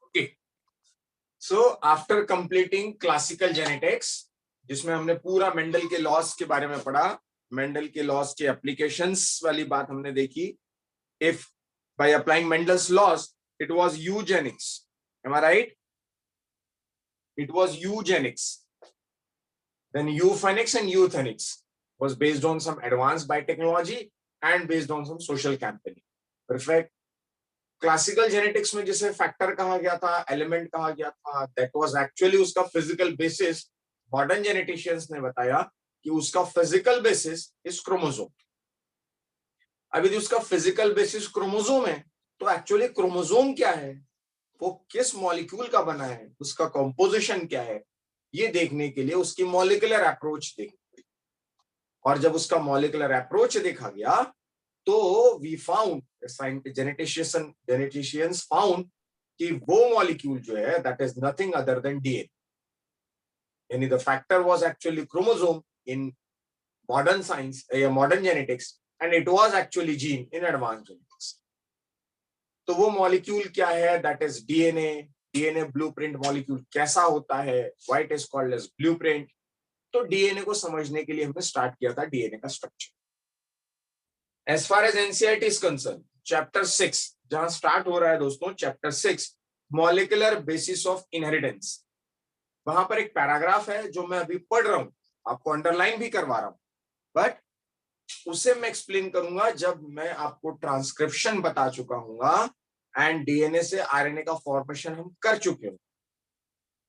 Okay, so after completing classical genetics, जिसमें हमने पूरा मेंडल के लॉस के बारे में पढ़ा, मेंडल के लॉस के एप्लीकेशंस वाली बात हमने देखी. If by applying Mendel's laws it was eugenics, am I right? It was eugenics. Then euphonics and euthanics was based on some advanced biotechnology and based on some social campaigning. Perfect. Classical genetics में जिसे factor कहा गया था, element कहा गया था, that was actually उसका physical basis. Modern जेनेटिशियंस ने बताया कि उसका फिजिकल बेसिस इज क्रोमोसोम. अभी उसका फिजिकल बेसिस क्रोमोसोम है, तो एक्चुअली क्रोमोसोम क्या है, वो किस मॉलिक्यूल का बना है, उसका कंपोजिशन क्या है, ये देखने के लिए उसकी मॉलिक्यूलर अप्रोच देखी. और जब उसका मॉलिक्यूलर अप्रोच देखा गया तो वी फाउंड, जेनेटिशियंस फाउंड कि वो मॉलिक्यूल जो है that is nothing other than DNA. यानी the factor was actually chromosome in modern science या modern genetics, and it was actually gene in advance genetics. तो वो मॉलिक्यूल क्या है, that is DNA. DNA blueprint molecule कैसा होता है, why it is called as blueprint. तो DNA को समझने के लिए हमने स्टार्ट किया था डीएनए का structure. As far as NCERT is concerned, chapter 6 जहां स्टार्ट हो रहा है दोस्तों, chapter 6 molecular basis of inheritance. वहां पर एक पैराग्राफ है जो मैं अभी पढ़ रहा हूं, आपको अंडरलाइन भी करवा रहा हूं, बट उसे मैं एक्सप्लेन करूंगा जब मैं आपको ट्रांसक्रिप्शन बता चुका हूंगा एंड डीएनए से आरएनए का फॉर्मेशन हम कर चुके हो,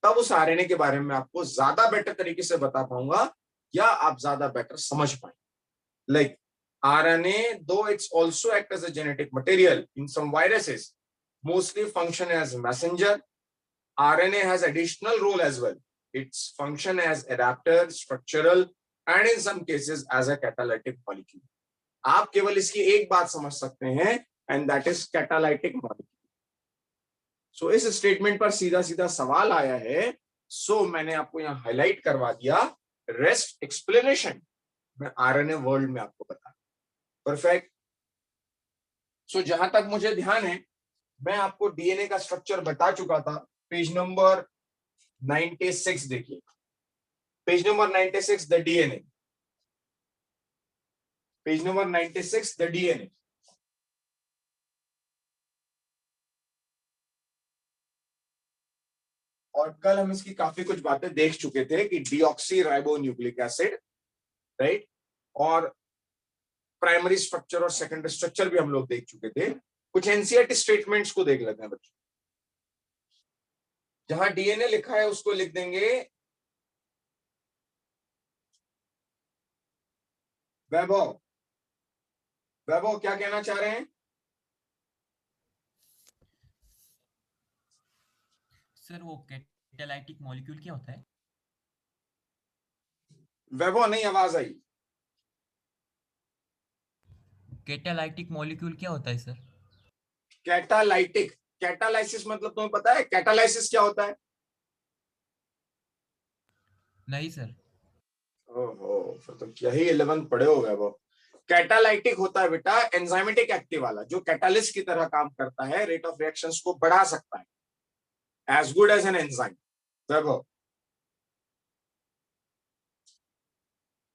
तब उस आरएनए के बारे में आपको ज्यादा बेटर तरीके से बता पाऊंगा या आप ज्यादा बेटर समझ पाएंगे. Like RNA, though it's also act as a genetic material in some viruses, mostly function as messenger. RNA has additional role as well. Its function as adapter, structural, and in some cases as a catalytic molecule. आप केवल इसकी एक बात समझ सकते हैं, and that is catalytic molecule. So इस statement पर सीधा सीधा सवाल आया है, so मैंने आपको यहाँ हाईलाइट करवा दिया. रेस्ट एक्सप्लेनेशन मैं आरएनए वर्ल्ड में आपको बता. परफेक्ट. सो जहां तक मुझे ध्यान है, मैं आपको डीएनए का स्ट्रक्चर बता चुका था. पेज नंबर 96 देखिए, page number 96 the DNA. Page number 96 the DNA. और कल हम इसकी काफी कुछ बातें देख चुके थे कि deoxy ribo nucleic acid, right, और प्राइमरी स्ट्रक्चर और सेकेंडरी स्ट्रक्चर भी हम लोग देख चुके थे. कुछ एनसीईआरटी स्टेटमेंट्स को देख लेते हैं बच्चों. जहां डीएनए लिखा है उसको लिख देंगे वैभव. वैभव क्या कहना चाह रहे हैं? सर वो कैटालाइटिक मॉलिक्यूल क्या होता है? वैभव नहीं आवाज आई. कैटालाइटिक मॉलिक्यूल क्या होता है सर? कैटालाइटिक, कैटालाइसिस मतलब तुम्हें पता है कैटालाइसिस क्या होता है? नहीं सर. ओहो, फिर तो क्या ही 11 पढ़े हो गए वो. कैटालाइटिक होता है बेटा एंजाइमेटिक एक्टिव वाला, जो कैटालिस्ट की तरह काम करता है, रेट ऑफ रिएक्शंस को बढ़ा सकता है, as good as an enzyme. Vaibhav.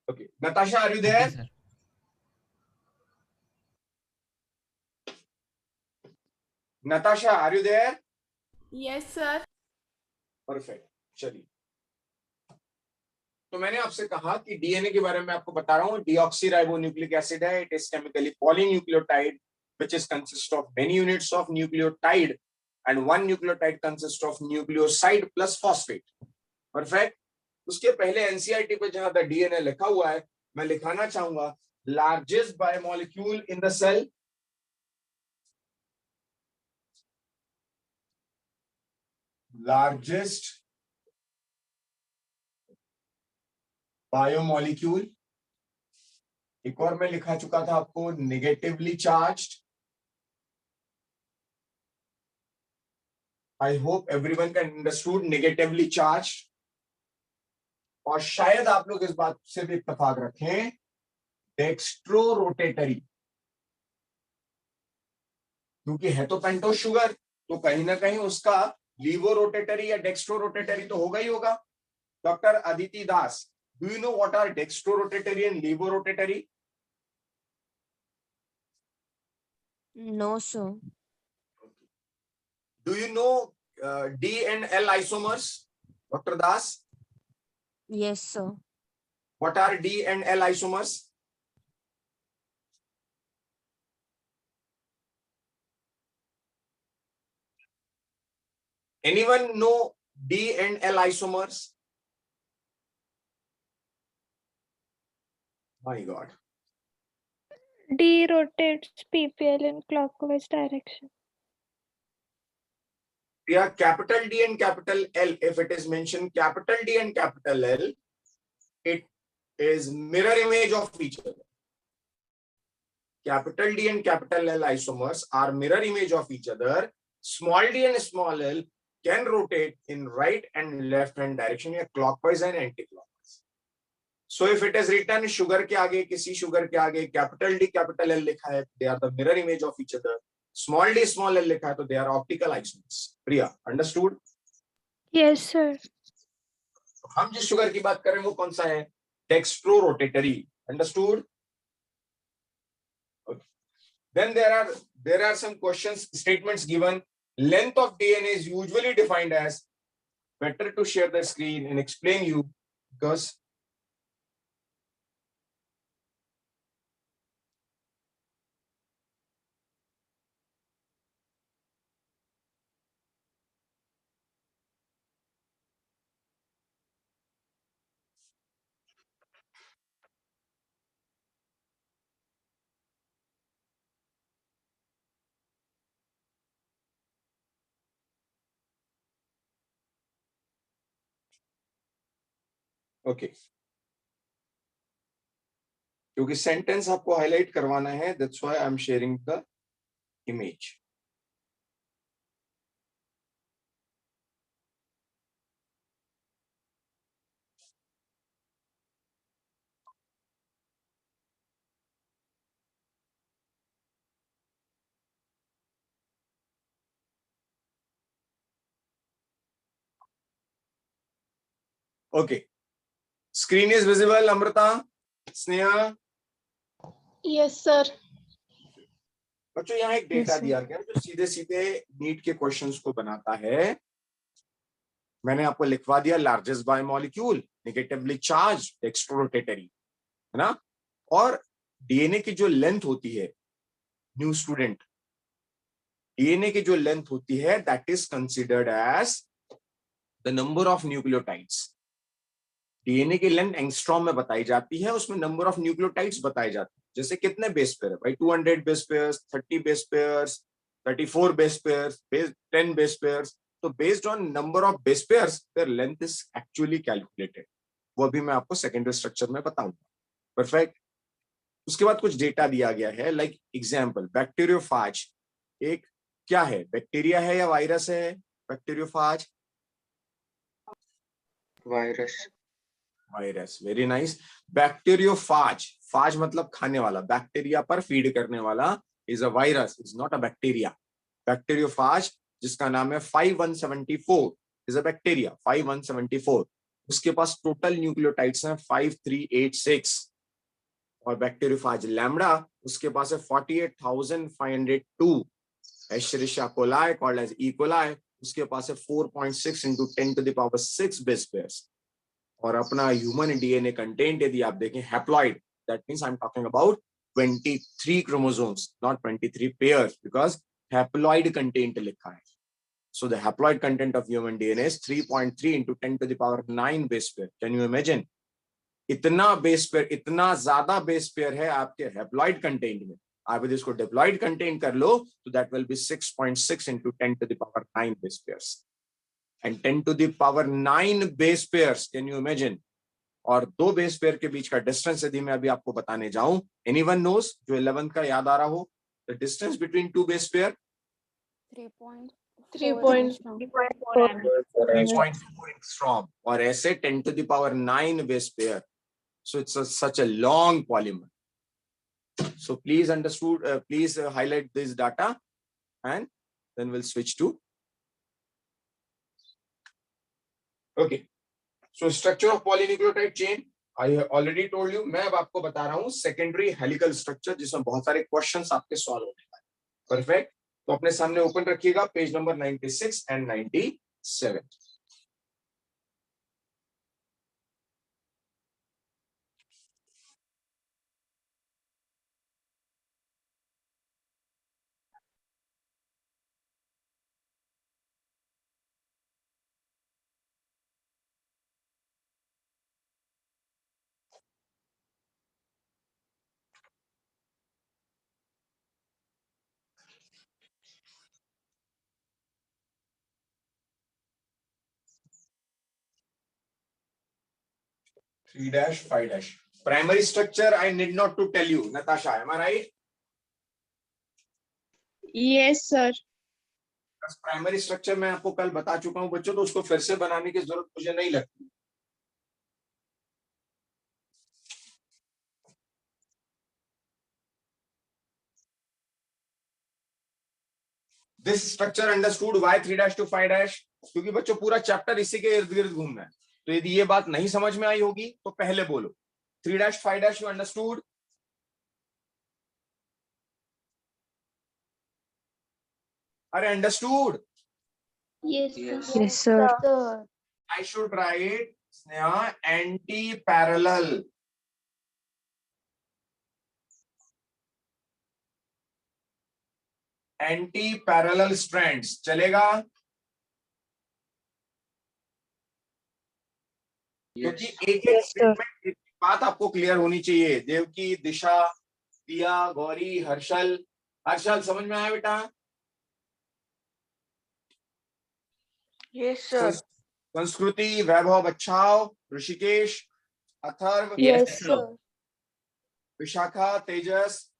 Okay, Natasha are you okay there? Sir. Natasha are you there? Yes sir. Perfect. चलिए, तो मैंने आपसे कहा कि डीएनए के बारे में आपको बता रहा हूं. डीऑक्सीराइबोन्यूक्लिक एसिड है. It is chemically polynucleotide which is consist of many units of nucleotide and one nucleotide consists of nucleoside plus phosphate. Perfect. उसके पहले एनसीईआरटी पे जहां द डीएनए लिखा हुआ है, मैं लिखाना चाहूंगा largest biomolecule in the cell. Largest biomolecule. एक और मैं लिखा चुका था आपको, negatively charged. I hope everyone can understood negatively charged. और शायद आप लोग इस बात से भी इत्तेफाक रखें, डेक्स्ट्रो रोटेटरी, क्योंकि है तो पेंटोस शुगर, तो कहीं ना कहीं उसका लीवो रोटेटरी या डेक्स्ट्रो रोटेटरी तो होगा ही होगा. Doctor Aditi Das, do you know what are dextro rotatory and levo rotatory? No, sir. Do you know D and L isomers, Dr. Das? Yes, sir. What are D and L isomers? Anyone know D and L isomers? My God. D rotates PPL in clockwise direction. Yeah, capital D and capital L, if it is mentioned capital D and capital L, it is mirror image of each other. Capital D and capital L isomers are mirror image of each other. Small d and small l can rotate in right and left hand direction, या clockwise and anti-clockwise. So if it is written sugar के आगे, किसी sugar के आगे capital D capital L लिखा है, they are the mirror image of each other. Small d small l लिखा है तो they are optical isomers. Priya, understood? Yes, sir. हम जिस sugar की बात कर रहे हैं वो कौन सा है? Dextro rotatory. Understood? Okay. Then there are some questions, statements given. Length of DNA is usually defined as, better to share the screen and explain you, because okay, क्योंकि सेंटेंस आपको हाईलाइट करवाना है, that's why I'm sharing the image. Okay, screen is visible. Amrita, Sneha. Yes, sir. बच्चों यहाँ एक data Yes, sir. दिया गया जो सीधे सीधे नीट के क्वेश्चंस को बनाता है. मैंने आपको लिखवा दिया largest biomolecule, negatively charge, dextrorotatory, है ना. और डीएनए की जो लेंथ होती है, न्यू स्टूडेंट, डीएनए की जो लेंथ होती है that is considered as the number of nucleotides. DNA की लेंथ एंगस्ट्रॉम में बताई जाती है, उसमें नंबर ऑफ न्यूक्लियोटाइड्स बताए जाते हैं. जैसे कितने बेस पेयर है भाई, 200 base pairs, 30 base pairs, 34 base pairs, 10 base pairs. तो based on number of base pairs their length is actually calculated. वो अभी मैं आपको सेकेंडरी स्ट्रक्चर में बताऊंगा. परफेक्ट. उसके बाद कुछ डेटा दिया गया है, लाइक एग्जांपल बैक्टीरियोफाज. एक क्या है, बैक्टीरिया है या वायरस है? Bacteriophage virus. Virus. Very nice. Bacteriophage, phage मतलब खाने वाला, बैक्टीरिया पर फीड करने वाला is a virus, is not a bacteria. Bacteriophage जिसका नाम है 5174 इज अ बैक्टीरिया. 5174. उसके पास टोटल न्यूक्लियोटाइड्स हैं 5386. और बैक्टीरियोफाज लैम्बडा उसके पास है 48,502. Escherichia coli called as E coli, उसके पास है 4.6 into 10 to the power 6 base pairs. और अपना ह्यूमन डीएनए कंटेंट यदि आप देखें haploid, that means I am talking about 23 chromosomes, not 23 pairs, because haploid content लिखा है. So the haploid content of human DNA is 3.3 into 10 to the power 9 base pair. Can you imagine? इतना base pair, इतना ज्यादा base pair है आपके haploid content में. आप यदि इसको डिप्लॉइड कंटेंट कर लो तो that will be 6.6 into 10 to the power 9 base pairs. And 10 to the power 9 base pairs, can you imagine? और दो बेस पेयर के बीच का डिस्टेंस यदि मैं अभी आपको बताने जाऊं, एनीवन नोस, जो 11th का याद आ रहा हो, the distance between two base pair 3.4 angstrom. और ऐसे 10 to the power 9 base pair. So it's such a long polymer. So please understood, please highlight this data and then we'll switch to okay, so structure of polynucleotide chain I already told you. मैं अब आपको बता रहा हूँ secondary helical structure, जिसमें बहुत सारे questions आपके सॉल्व होने वाले. परफेक्ट. तो अपने सामने ओपन रखिएगा page number 96 and 97. Three dash, 5 dash. Primary structure, I need not to tell you. Natasha, am I right? Yes, sir. Primary structure मैं आपको कल बता चुका हूं बच्चों, तो उसको फिर से बनाने की जरूरत मुझे नहीं लगती. This structure understood. Why 3 dash to 5 dash? क्योंकि बच्चों पूरा चैप्टर इसी के इर्द गिर्द घूमना है. तो यदि ये बात नहीं समझ में आई होगी तो पहले बोलो. 3 dash 5 dash यू अंडरस्टूड? अरे understood. Yes, Yes, sir. I should write Sneha anti-parallel. Anti-parallel strands चलेगा? क्योंकि एक एक स्टेटमेंट एक बात आपको क्लियर होनी चाहिए. देवकी, दिशा, दिया, गौरी, हर्षल. हर्षल समझ में आया बेटा? Yes, sir. संस्कृति, वैभव, बच्चाओ, ऋषिकेश, अथर्व, Yes, sir. विशाखा, तेजस.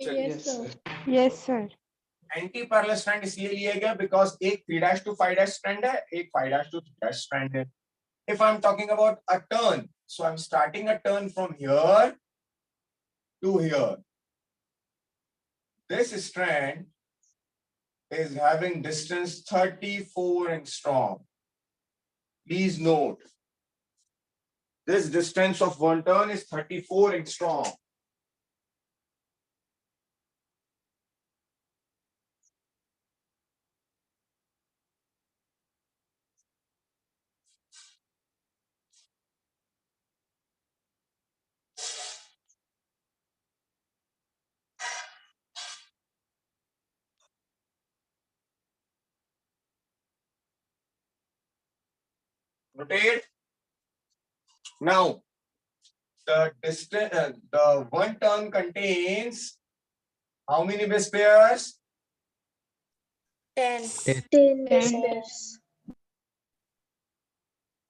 Yes, sir. Yes, sir. Anti parallel strand इसलिए लिया गया बिकॉज एक 3 dash to 5 dash स्ट्रैंड है, एक 5 dash to 3 dash स्ट्रैंड है. If I'm talking about a turn, so I'm starting a turn from here to here. This strand is having distance 34 angstrom. Please note, this distance of one turn is 34 angstrom. Noted? Now, the distance, the one turn contains how many base pairs? 10. 10 pairs.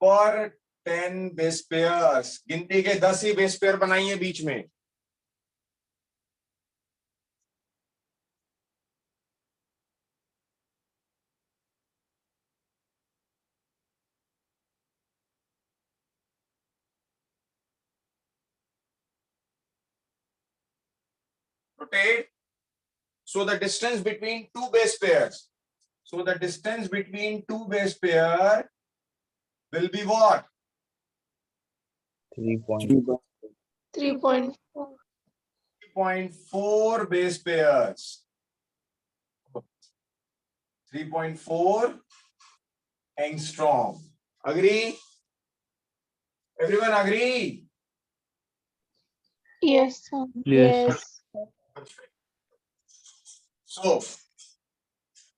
पर 10 base pairs. गिनती के 10 ही base pair बनाइए बीच में. Rotate. So the distance between two base pairs. So the distance between two base pair will be what? 3.4. 3.4 base pairs. 3.4 angstrom. Agree? Everyone agree? Yes, sir. Yes. So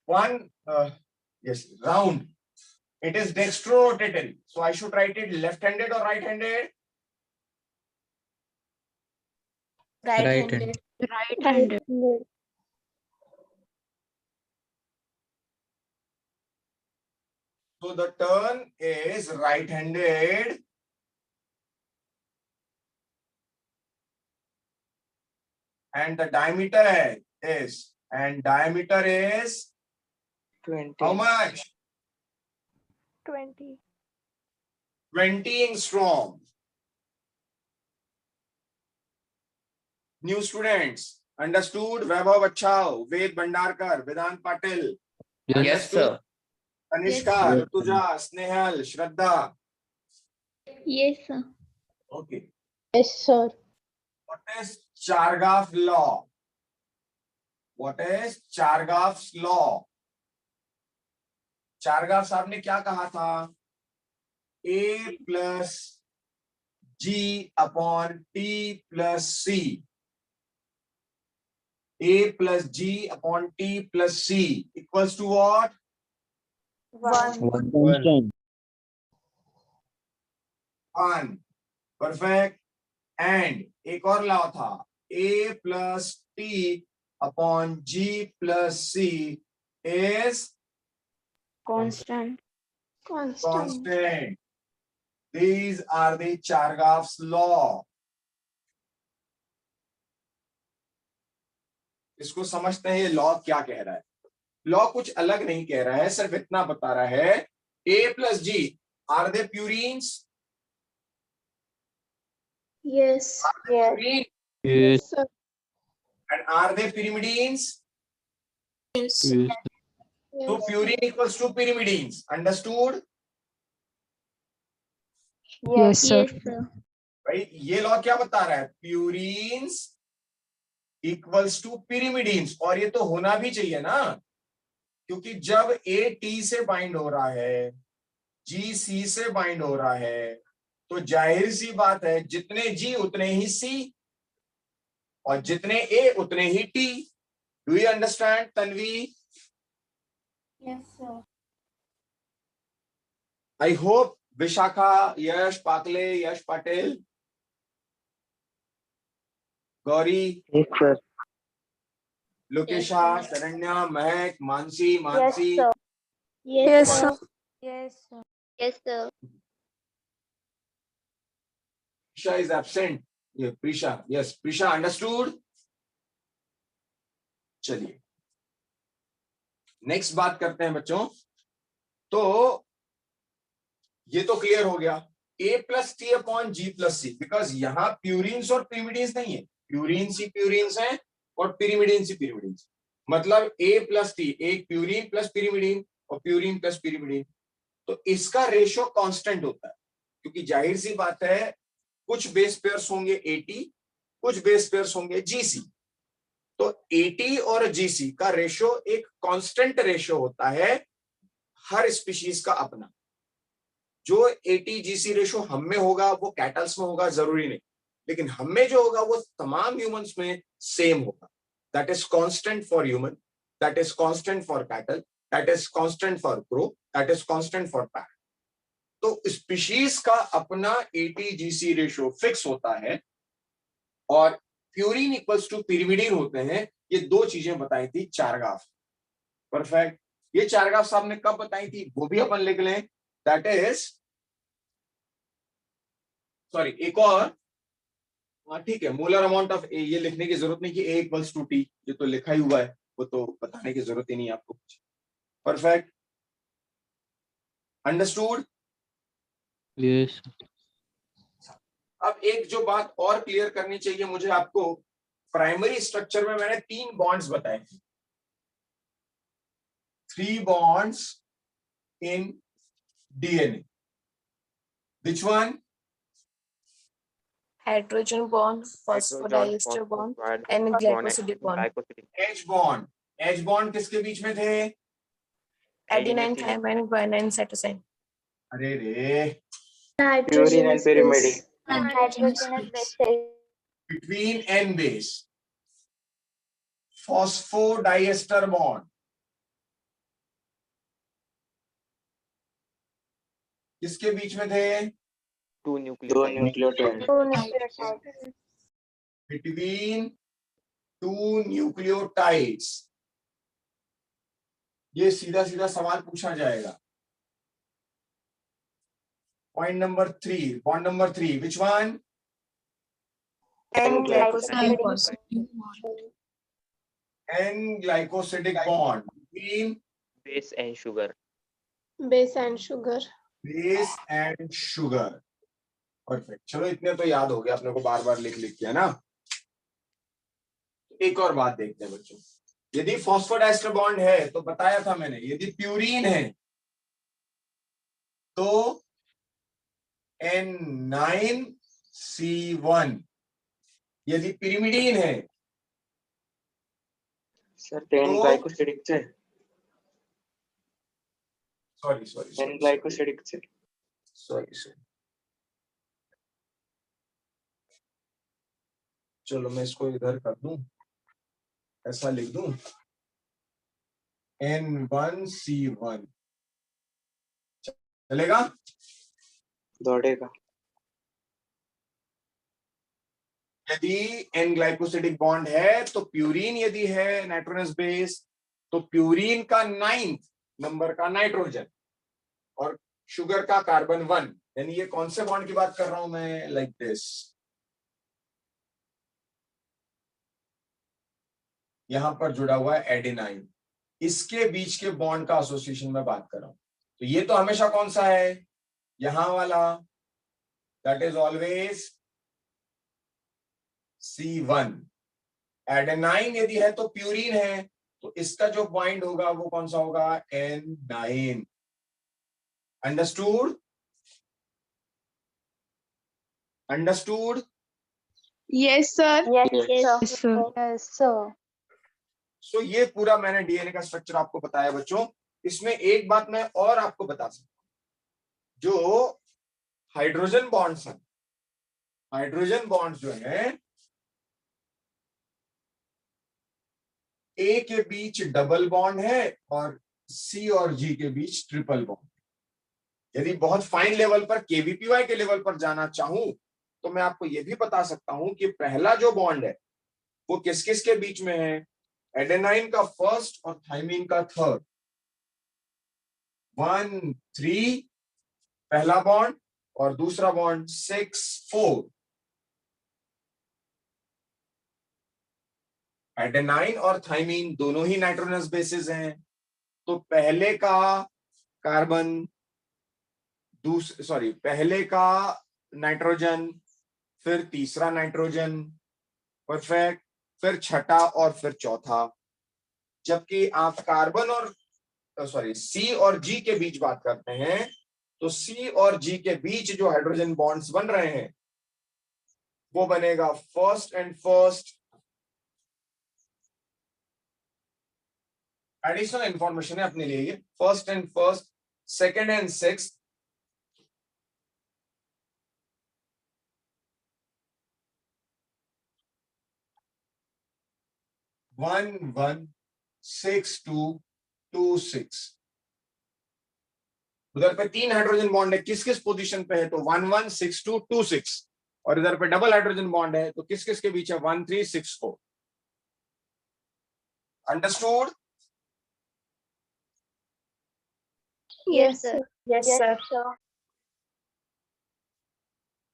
one, yes, round. It is dextro-rotatory. So I should write it left-handed or right-handed? Right-handed. Right-handed. So the turn is right-handed. And the diameter is 20. how much? 20. 20 angstrom. New students, understood? Vaibhav Achhao, Ved Bhandarkar, Vedant Patil. Yes, sir. Tanishka, Yes. Rutuja, Snehal, Shraddha. Yes, sir. Okay. Yes, sir. What is Chargaff law? What is Chargaff's law? चारगाफ साहब ने क्या कहा था? A plus G upon T plus C. A plus G upon T plus C equals to what? 1. 1. Perfect. And एक और law था, A plus T upon G plus C is Constant. constant. These are the Chargaff's law. इसको समझते हैं ये law क्या कह रहा है. लॉ कुछ अलग नहीं कह रहा है, सिर्फ इतना बता रहा है A plus G are they purines? Yes. Purine. Yes, sir. And are they pyrimidines? Yes. So purine equals to pyrimidines. Understood? Yes, sir. Yes, sir. भाई ये लॉ क्या बता रहा है? Purines equals to pyrimidines. और ये तो होना भी चाहिए ना, क्योंकि जब A T से बाइंड हो रहा है, G C से बाइंड हो रहा है, तो जाहिर सी बात है जितने G उतने ही C और जितने A उतने ही T. Do you understand Tanvi? Yes, sir. I hope Vishakha, Yash Pakle, Yash Patil, Gauri, Yes, sir. Lokesha, Yes, sir. Sharanya, Mahak, Mansi, Mansi. Yes, sir. Yes, sir. Yes, sir. Prisha is absent. ये प्रीशा, यस प्रीशा, अंडरस्टूड. चलिए नेक्स्ट बात करते हैं बच्चों. तो ये तो क्लियर हो गया, A plus T upon G plus C, because यहां प्यूरिन्स और पिरिमिडिन्स नहीं है, प्यूरिन्स ही प्यूरिन्स हैं और पिरिमिडिन्स ही पिरिमिडिन्स. मतलब A प्लस टी, एक प्यूरिन प्लस पिरिमिडिन और प्यूरिन प्लस पिरिमिडिन. तो इसका रेशियो कांस्टेंट होता है, क्योंकि जाहिर सी बात है कुछ बेस पेयर्स होंगे AT, कुछ बेस पेयर्स होंगे GC. तो AT और GC का रेशियो एक कांस्टेंट रेशियो होता है हर स्पीशीज का अपना. जो AT-GC रेशियो हम में होगा वो कैटल्स में होगा जरूरी नहीं, लेकिन हम में जो होगा वो तमाम ह्यूमंस में सेम होगा. That is constant for human, that is constant for cattle, that is constant for crow, that is constant for parrot. तो स्पीशीज का अपना AT-GC रेशियो फिक्स होता है और प्यूरिन इक्वल्स टू पिरिमिडिन होते हैं. ये दो चीजें बताई थी चारगाफ. परफेक्ट. ये चारगाफ साहब ने कब बताई थी वो भी अपन लिख लें. दैट इज, सॉरी एक और, ठीक है, मोलर अमाउंट ऑफ ए. ये लिखने की जरूरत नहीं कि A इक्वल्स टू T, ये तो लिखा ही हुआ है, वो तो बताने की जरूरत ही नहीं है आपको कुछ. परफेक्ट. अंडरस्टूड. Yes. अब एक जो बात और क्लियर करनी चाहिए मुझे आपको, प्राइमरी स्ट्रक्चर में मैंने 3 बॉन्ड्स बताए थे. 3 bonds in DNA. Which one? Hydrogen bond, phosphodiester bond, and glycosidic bond. H bond. H bond किसके बीच में थे? Adenine, thymine, guanine, cytosine. अरे रे. Purine and pyrimidine. Hydrogenous base. Between N base. Phosphodiester bond. किसके बीच में थे? Two nucleotides. Two nucleotides. Between 2 nucleotides. ये सीधा सीधा सवाल पूछा जाएगा. Point number 3, bond number 3, which one? And glycosidic bond. N glycosidic bond between Base and sugar. Base and sugar. Base and sugar. Perfect. चलो इतने तो याद हो गया अपने को, बार बार लिख लिख के, है ना. एक और बात देखते हैं बच्चों. यदि फॉस्फोडाइस्टर बॉन्ड है तो बताया था मैंने, यदि प्यूरीन है तो N9C1 यदि पिरिमिडीन है सर 10 तो- ग्लाइकोसिडिक છે सॉरी 10 ग्लाइकोसिडिक છે सॉरी चलो मैं इसको इधर कर दूं, ऐसा लिख दूं N1C1 चलेगा। દોડેगा यदि N ग्लाइकोसिडिक बॉन्ड है तो प्यूरीन यदि है नाइट्रोजनस बेस तो प्यूरीन का 9th नंबर का नाइट्रोजन और शुगर का कार्बन 1, यानी ये कौन से बॉन्ड की बात कर रहा हूं मैं, लाइक दिस। यहां पर जुड़ा हुआ है एडेनाइन, इसके बीच के बॉन्ड का एसोसिएशन में बात कर रहा हूं। तो ये तो हमेशा कौन सा है, यहां वाला, that is always C1। Adenine यदि है तो प्यूरीन है, तो इसका जो पॉइंट होगा वो कौन सा होगा, N9। Understood? Understood? Yes, sir. Yes, sir. Yes, sir. सो ये पूरा मैंने डीएनए का स्ट्रक्चर आपको बताया बच्चों। इसमें एक बात मैं और आपको बता सकता हूं, जो हाइड्रोजन बॉन्ड्स हैं, हाइड्रोजन बॉन्ड्स जो है ए के बीच डबल बॉन्ड है और सी और जी के बीच ट्रिपल बॉन्ड। यदि बहुत फाइन लेवल पर केवीपीवाई के लेवल पर जाना चाहूं तो मैं आपको यह भी बता सकता हूं कि पहला जो बॉन्ड है वो किस किस के बीच में है, एडेनाइन का फर्स्ट और थाइमिन का थर्ड। 1 3 पहला बॉन्ड और दूसरा बॉन्ड 6 4। एडेनाइन और थाइमीन दोनों ही नाइट्रोजनस बेसिस हैं, तो पहले का कार्बन, पहले का नाइट्रोजन, फिर तीसरा नाइट्रोजन, परफेक्ट, फिर छठा और फिर चौथा। जबकि आप कार्बन और सी और जी के बीच बात करते हैं तो सी और जी के बीच जो हाइड्रोजन बॉन्ड्स बन रहे हैं वो बनेगा first and first. Additional information है अपने लिए ये, first and first, second and sixth, one 1 6 2 2 6। उधर पे 3 हाइड्रोजन बॉन्ड है, किस किस पोजीशन पे है, तो 1 1 6 2 2 6। और इधर पे डबल हाइड्रोजन बॉन्ड है तो किस किस के बीच है, 1 3 6 4। Understood? Yes, sir. Yes, sir.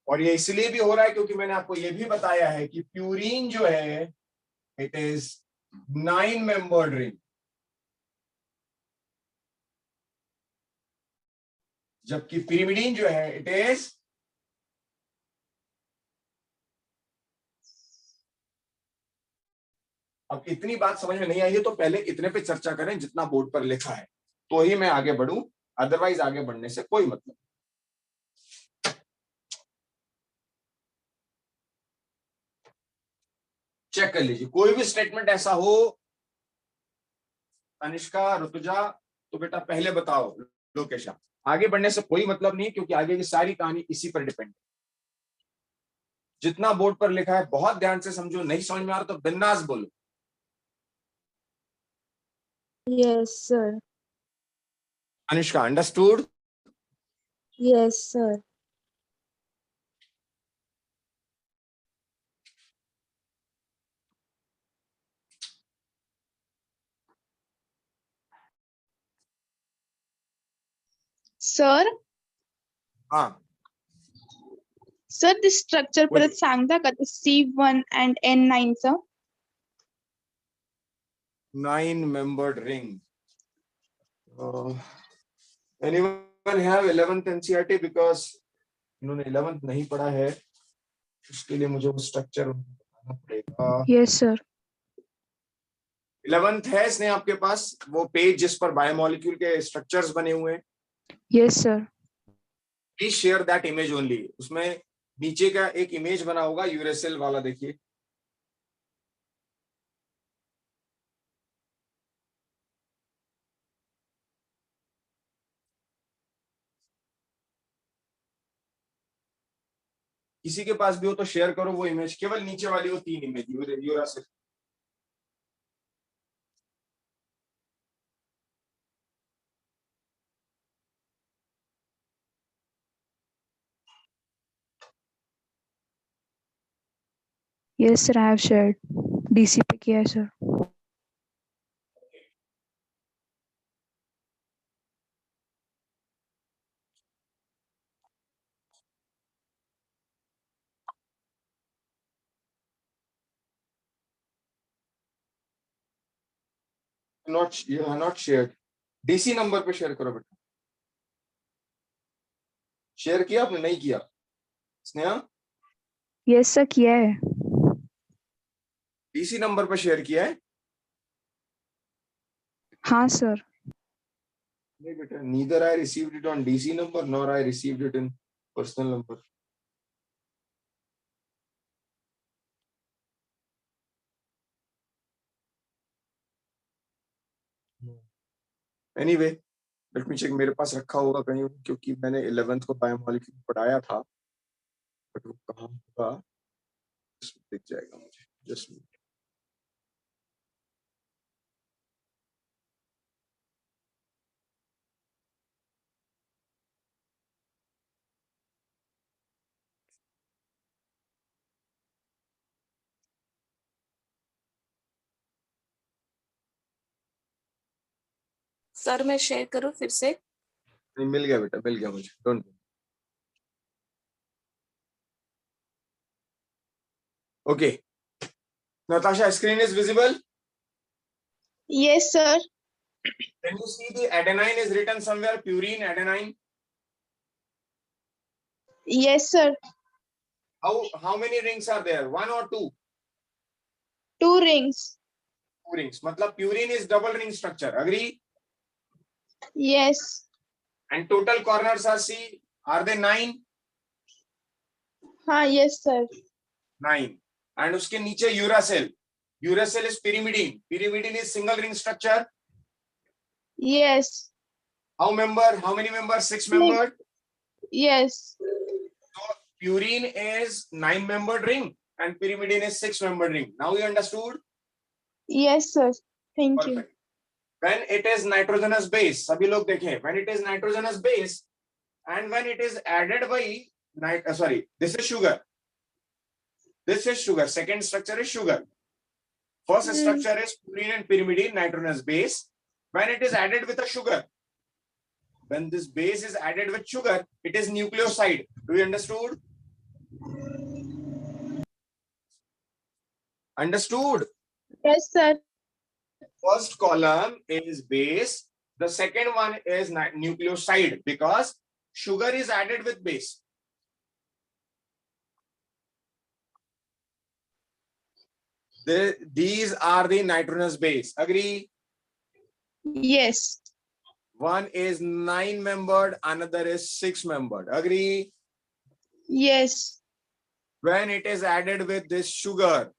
और ये इसलिए भी हो रहा है क्योंकि मैंने आपको ये भी बताया है कि प्यूरीन जो है इट इज 9 मेंबर्ड रिंग, जबकि पिरिमिडीन जो है इट इज अब इतनी बात समझ में नहीं आई है तो पहले इतने पे चर्चा करें जितना बोर्ड पर लिखा है, तो ही मैं आगे बढ़ूं, अदरवाइज आगे बढ़ने से कोई मतलब। चेक कर लीजिए, कोई भी स्टेटमेंट ऐसा हो, तनिष्का, ऋतुजा, तो बेटा पहले बताओ, लोकेशा। आगे बढ़ने से कोई मतलब नहीं क्योंकि आगे की सारी कहानी इसी पर डिपेंड है। जितना बोर्ड पर लिखा है बहुत ध्यान से समझो, नहीं समझ में आ रहा तो बिंदास बोलो। Yes, sir. Anushka, understood? Yes, sir. Sir हाँ, सर ते स्ट्रक्चर बोलिए। परत सांगता का C1 and N9 चं 9 membered ring. Anyone have 11th NCERT? because इन्होंने 11th नहीं पढ़ा है, उसके लिए मुझे वो स्ट्रक्चर बताना पड़ेगा। Yes, sir. 11th है इसने आपके पास वो पेज जिस पर बायोमोलिक्यूल के स्ट्रक्चर्स बने हुए हैं? Yes, sir. Please share that image only. उसमें नीचे का एक इमेज बना होगा यूरेसिल वाला, देखिए। किसी के पास भी हो तो शेयर करो वो इमेज, केवल नीचे वाली वो 3 image uracil. Yes, sir. I have shared. DC पे किया है, sir. Not share. DC number पे शेयर करो बेटा। शेयर किया आपने? नहीं किया स्नेहा? Yes, sir. किया है. डीसी नंबर पे शेयर किया है? हाँ, sir. नहीं बेटा, neither I received it on DC number nor I received it in personal number. Anyway, let me check, मेरे पास रखा होगा कहीं, क्योंकि मैंने 11th को बायोमोलिक्यूल पढ़ाया था, बट वो कहाँ होगा दिख जाएगा मुझे। जस्ट सर मैं शेयर करूँ फिर से? मिल गया बेटा, मिल गया मुझे, don't. Okay Natasha, screen is visible? Yes, sir. Can you see the adenine is written somewhere? Purine, adenine. Yes, sir. How many rings are there? 1 or 2? 2 rings. 2 rings. मतलब purine is double ring structure. Agree? Yes. And total corners are C. Are they 9? हाँ, yes, sir. 9. And उसके नीचे uracil. Uracil is pyrimidine. Pyrimidine is single ring structure. Yes. How many members? 6 membered. Yes. So purine is 9 membered ring and pyrimidine is 6 membered ring. Now you understood? Yes, sir. Thank you. Perfect. When it is nitrogenous base, सभी लोग देखें, when it is nitrogenous base and when it is added by this is sugar. This is sugar. Second structure is sugar. First structure is purine and pyrimidine, nitrogenous base. When it is added with a sugar, when this base is added with sugar, it is nucleoside. Do you understood? Understood? Yes, sir. First column is base. The second one is nucleoside because sugar is added with base. These are the nitrogenous base. Agree? Yes. One is 9 membered, another is 6 membered. Agree? Yes. When it is added with this sugar,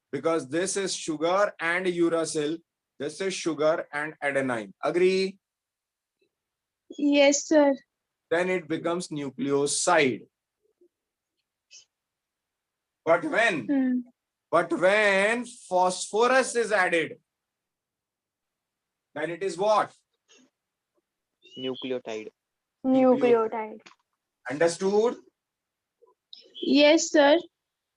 because this is sugar and uracil, this is sugar and adenine. Agree? Yes, sir. Then it becomes nucleoside. But when phosphorus is added, then it is what? Nucleotide. Nucleotide. Understood? Yes, sir.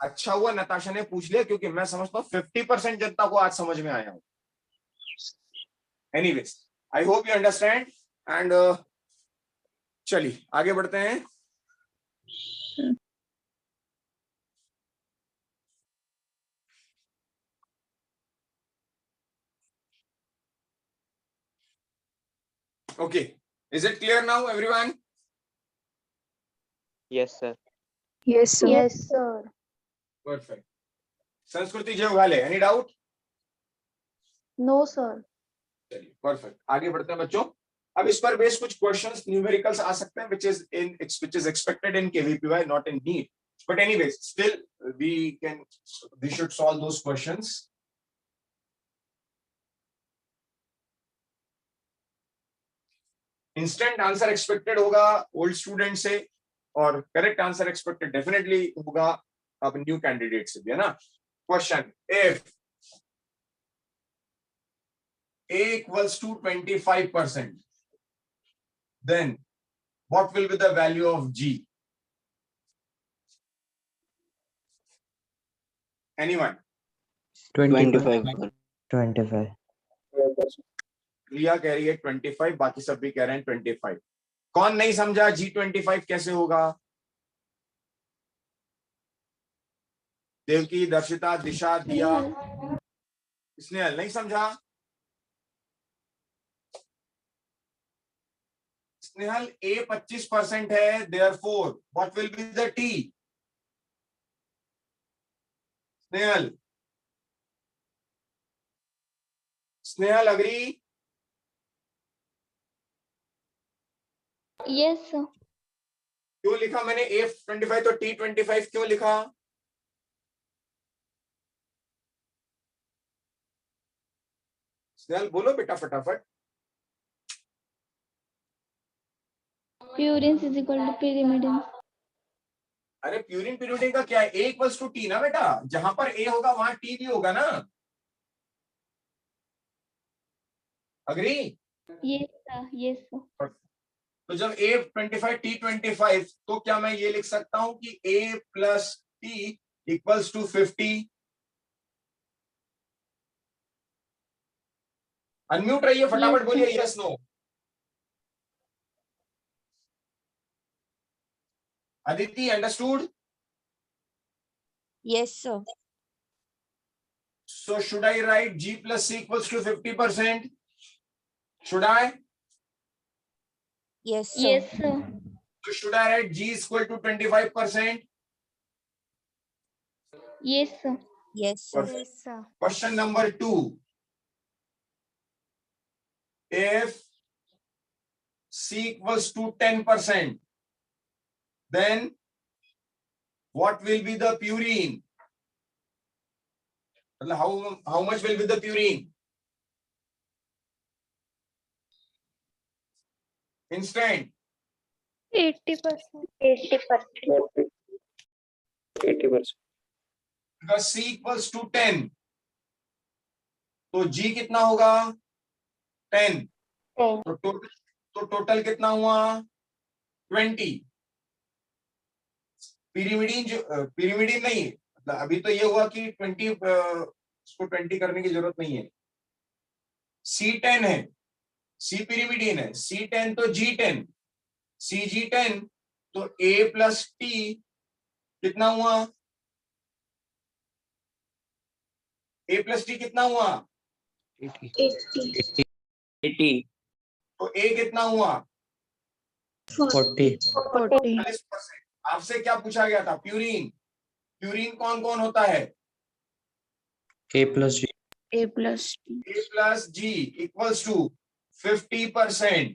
अच्छा हुआ नताशा ने पूछ लिया, क्योंकि मैं समझता हूँ 50% जनता को आज समझ में आया हूँ। Anyways, I hope you understand and चलिए आगे बढ़ते हैं। Okay, is it clear now, everyone? Yes, sir. Yes, sir. Yes, sir. Perfect. संस्कृति जयवाले, any doubt? No, sir. चलिए perfect. आगे बढ़ते हैं बच्चों। अब इस पर बेस कुछ क्वेश्चंस न्यूमेरिकल्स आ सकते हैं which is expected in KVPY, not in NEET, but anyways still we should solve those questions. Instant answer expected होगा ओल्ड स्टूडेंट से और करेक्ट आंसर एक्सपेक्टेड डेफिनेटली होगा अब न्यू कैंडिडेट से भी, है ना. Question, if A equals to 25%, then what will be the value of G? Anyone? 25. 25. रिया कह रही है 25, बाकी सब भी कह रहे हैं 25. कौन नहीं समझा G25 कैसे होगा? देवकी, दर्शिता, दिशा, दिया, स्नेहल नहीं समझा? स्नेहल, A 25% है, therefore what will be the T? Snehal, Snehal agree? Yes, sir. क्यों लिखा मैंने A 25 तो T 25 क्यों लिखा? स्नेहल बोलो बेटा फटाफट. Purines is equal to pyrimidine. अरे प्यूरिन पीरियडिन का क्या है? A इक्वल्स टू T ना बेटा, जहां पर A होगा वहां T भी होगा ना. Agree? Yes, sir. Yes, sir. तो जब A 25 T 25 तो क्या मैं ये लिख सकता हूं कि A plus T equals to 50? Unmute रहिए, फटाफट Yes, बोलिए sir. Yes no. Aditi, understood? Yes, sir. So should I write G plus C equals to 50%? Should I? Yes, sir. Yes, sir. So should I write G is equal to 25%? Yes, sir. Yes, sir. Perfect. Yes, sir. Question number 2. If C equals to 10%, then what will be the purine? How much will be the purine? Instant. 80%. 80%. Because C equals to 10. तो G कितना होगा? 10. 10. तो total कितना हुआ? 20. Pyrimidine नहीं, अभी तो ये हुआ कि 20, उसको 20 करने की जरूरत नहीं है. C10 है, C पिरिमिडीन है, C10 तो G10, CG10 तो A प्लस T कितना हुआ? A प्लस T कितना हुआ? 80. तो A कितना हुआ? 40. 40%. आपसे क्या पूछा गया था? प्यूरिन. प्यूरिन कौन कौन होता है? A plus G. A plus T. A plus G equals to 50%.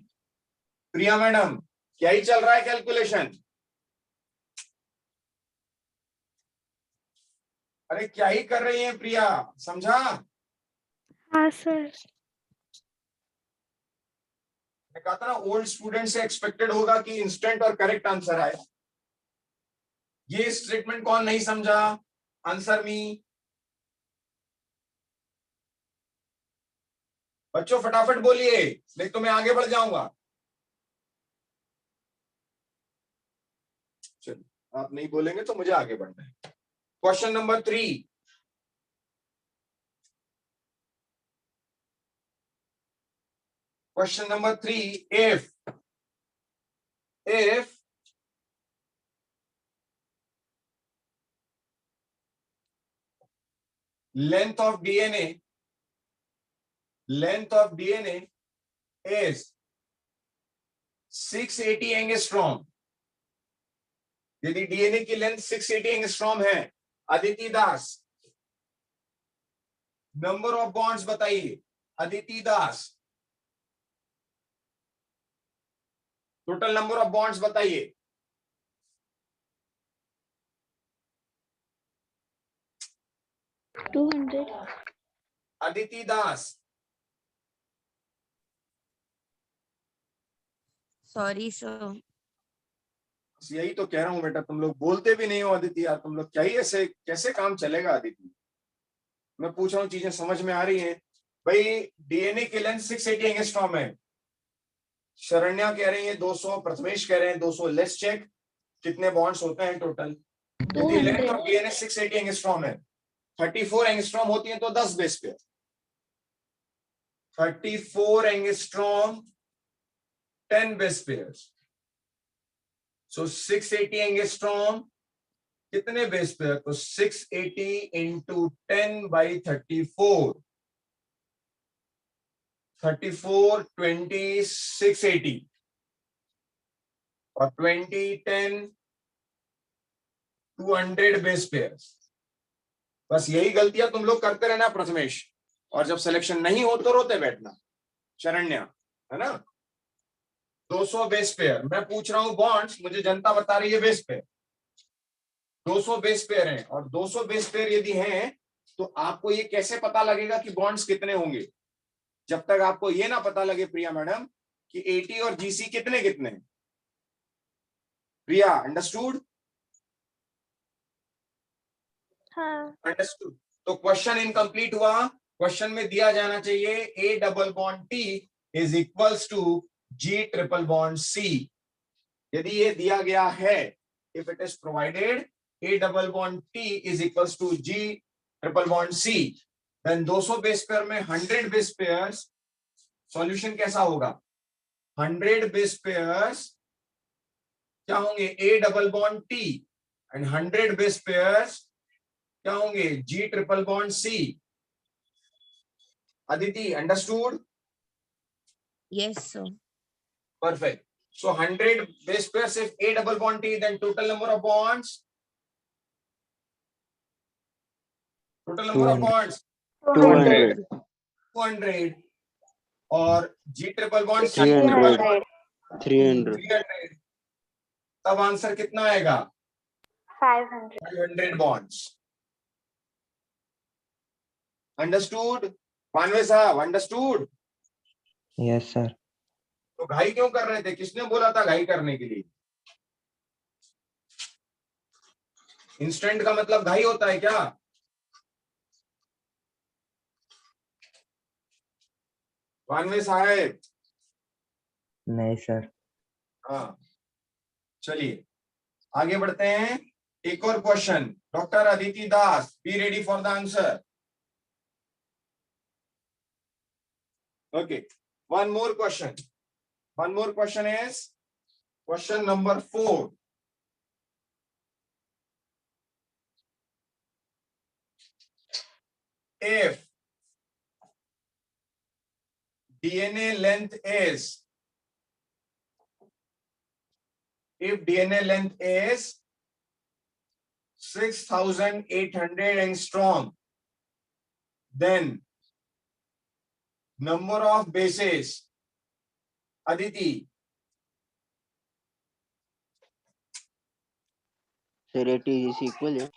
Priya madam, क्या ही चल रहा है कैलकुलेशन? अरे क्या ही कर रही है प्रिया, समझा? हाँ सर. मैं कहता ना ओल्ड स्टूडेंट से एक्सपेक्टेड होगा कि इंस्टेंट और करेक्ट आंसर आए. ये स्टेटमेंट कौन नहीं समझा? Answer me. बच्चों फटाफट बोलिए, नहीं तो मैं आगे बढ़ जाऊंगा. चलिए, आप नहीं बोलेंगे तो मुझे आगे बढ़ना है. Question number 3. Question number 3, if length of DNA is 680 angstrom, यदि डीएनए की लेंथ 680 एंगस्ट्रॉम है, Aditi Das number of bonds बताइए. Aditi Das, total number of bonds बताइए। Two 200. Aditi Das, Sorry, sir. यही तो कह रहा हूं बेटा, तुम लोग बोलते भी नहीं हो अदिति यार, तुम लोग क्या ही ऐसे कैसे काम चलेगा अदिति? मैं पूछ रहा हूँ, चीजें समझ में आ रही हैं भाई? डीएनए की लेंथ 680 एंगस्ट्रॉम है, शरण्या कह रही है 200, प्रथमेश कह रहे हैं 200। लेट्स चेक कितने बॉन्ड्स होते हैं टोटल। यदि लेंथ 200. ऑफ डीएनए 680 एंगस्ट्रॉम है, 34 एंगस्ट्रॉम होती है तो 10 base pair. 34 angstrom 10 base pairs. So 680 angstrom कितने बेस पेयर? तो 680 इंटू 10 बाई 34, 34 20 680 और 20 10 200 बेस पेयर्स। बस यही गलतियां तुम लोग करते रहना प्रथमेश, और जब सिलेक्शन नहीं हो तो रोते बैठना। शरण्या, है ना? 200 बेस पेयर। मैं पूछ रहा हूं बॉन्ड्स, मुझे जनता बता रही है बेस पेयर। 200 बेस पेयर हैं, और 200 बेस पेयर यदि हैं तो आपको ये कैसे पता लगेगा कि बॉन्ड्स कितने होंगे? जब तक आपको ये ना पता लगे प्रिया मैडम कि एटी और जीसी कितने कितने हैं। प्रिया, अंडरस्टूड? हाँ. अंडरस्टूड। तो क्वेश्चन इनकम्प्लीट हुआ। क्वेश्चन में दिया जाना चाहिए A double bond T is equals to G triple bond C. यदि ये दिया गया है, if it is provided A double bond T is equals to G triple bond C, then 200 base pair में 100 बेस पेयर्स। सॉल्यूशन कैसा होगा? 100 base pairs क्या होंगे? A double bond T, and 100 base pairs क्या होंगे? G triple bond C. Aditi, understood? Yes, sir. Perfect. So 100 base pairs if A double bond T, then total number of bonds. Total number of 200. bonds 200. 200 और G triple bond 300. 300. 300। तब answer कितना आएगा? 500. 500 bonds. Understood? पानवे साहब, understood? Yes, sir. तो घाई क्यों कर रहे थे? किसने बोला था घाई करने के लिए? इंस्टेंट का मतलब घाई होता है क्या? पानवे साहब, नहीं सर। हाँ, चलिए आगे बढ़ते हैं। एक और question, doctor Aditi Das, be ready for the answer. Okay, one more question is question number 4। if DNA length is 6,800 angstrom, then number of bases, Aditi, Sir, 80 is equal. Yeah?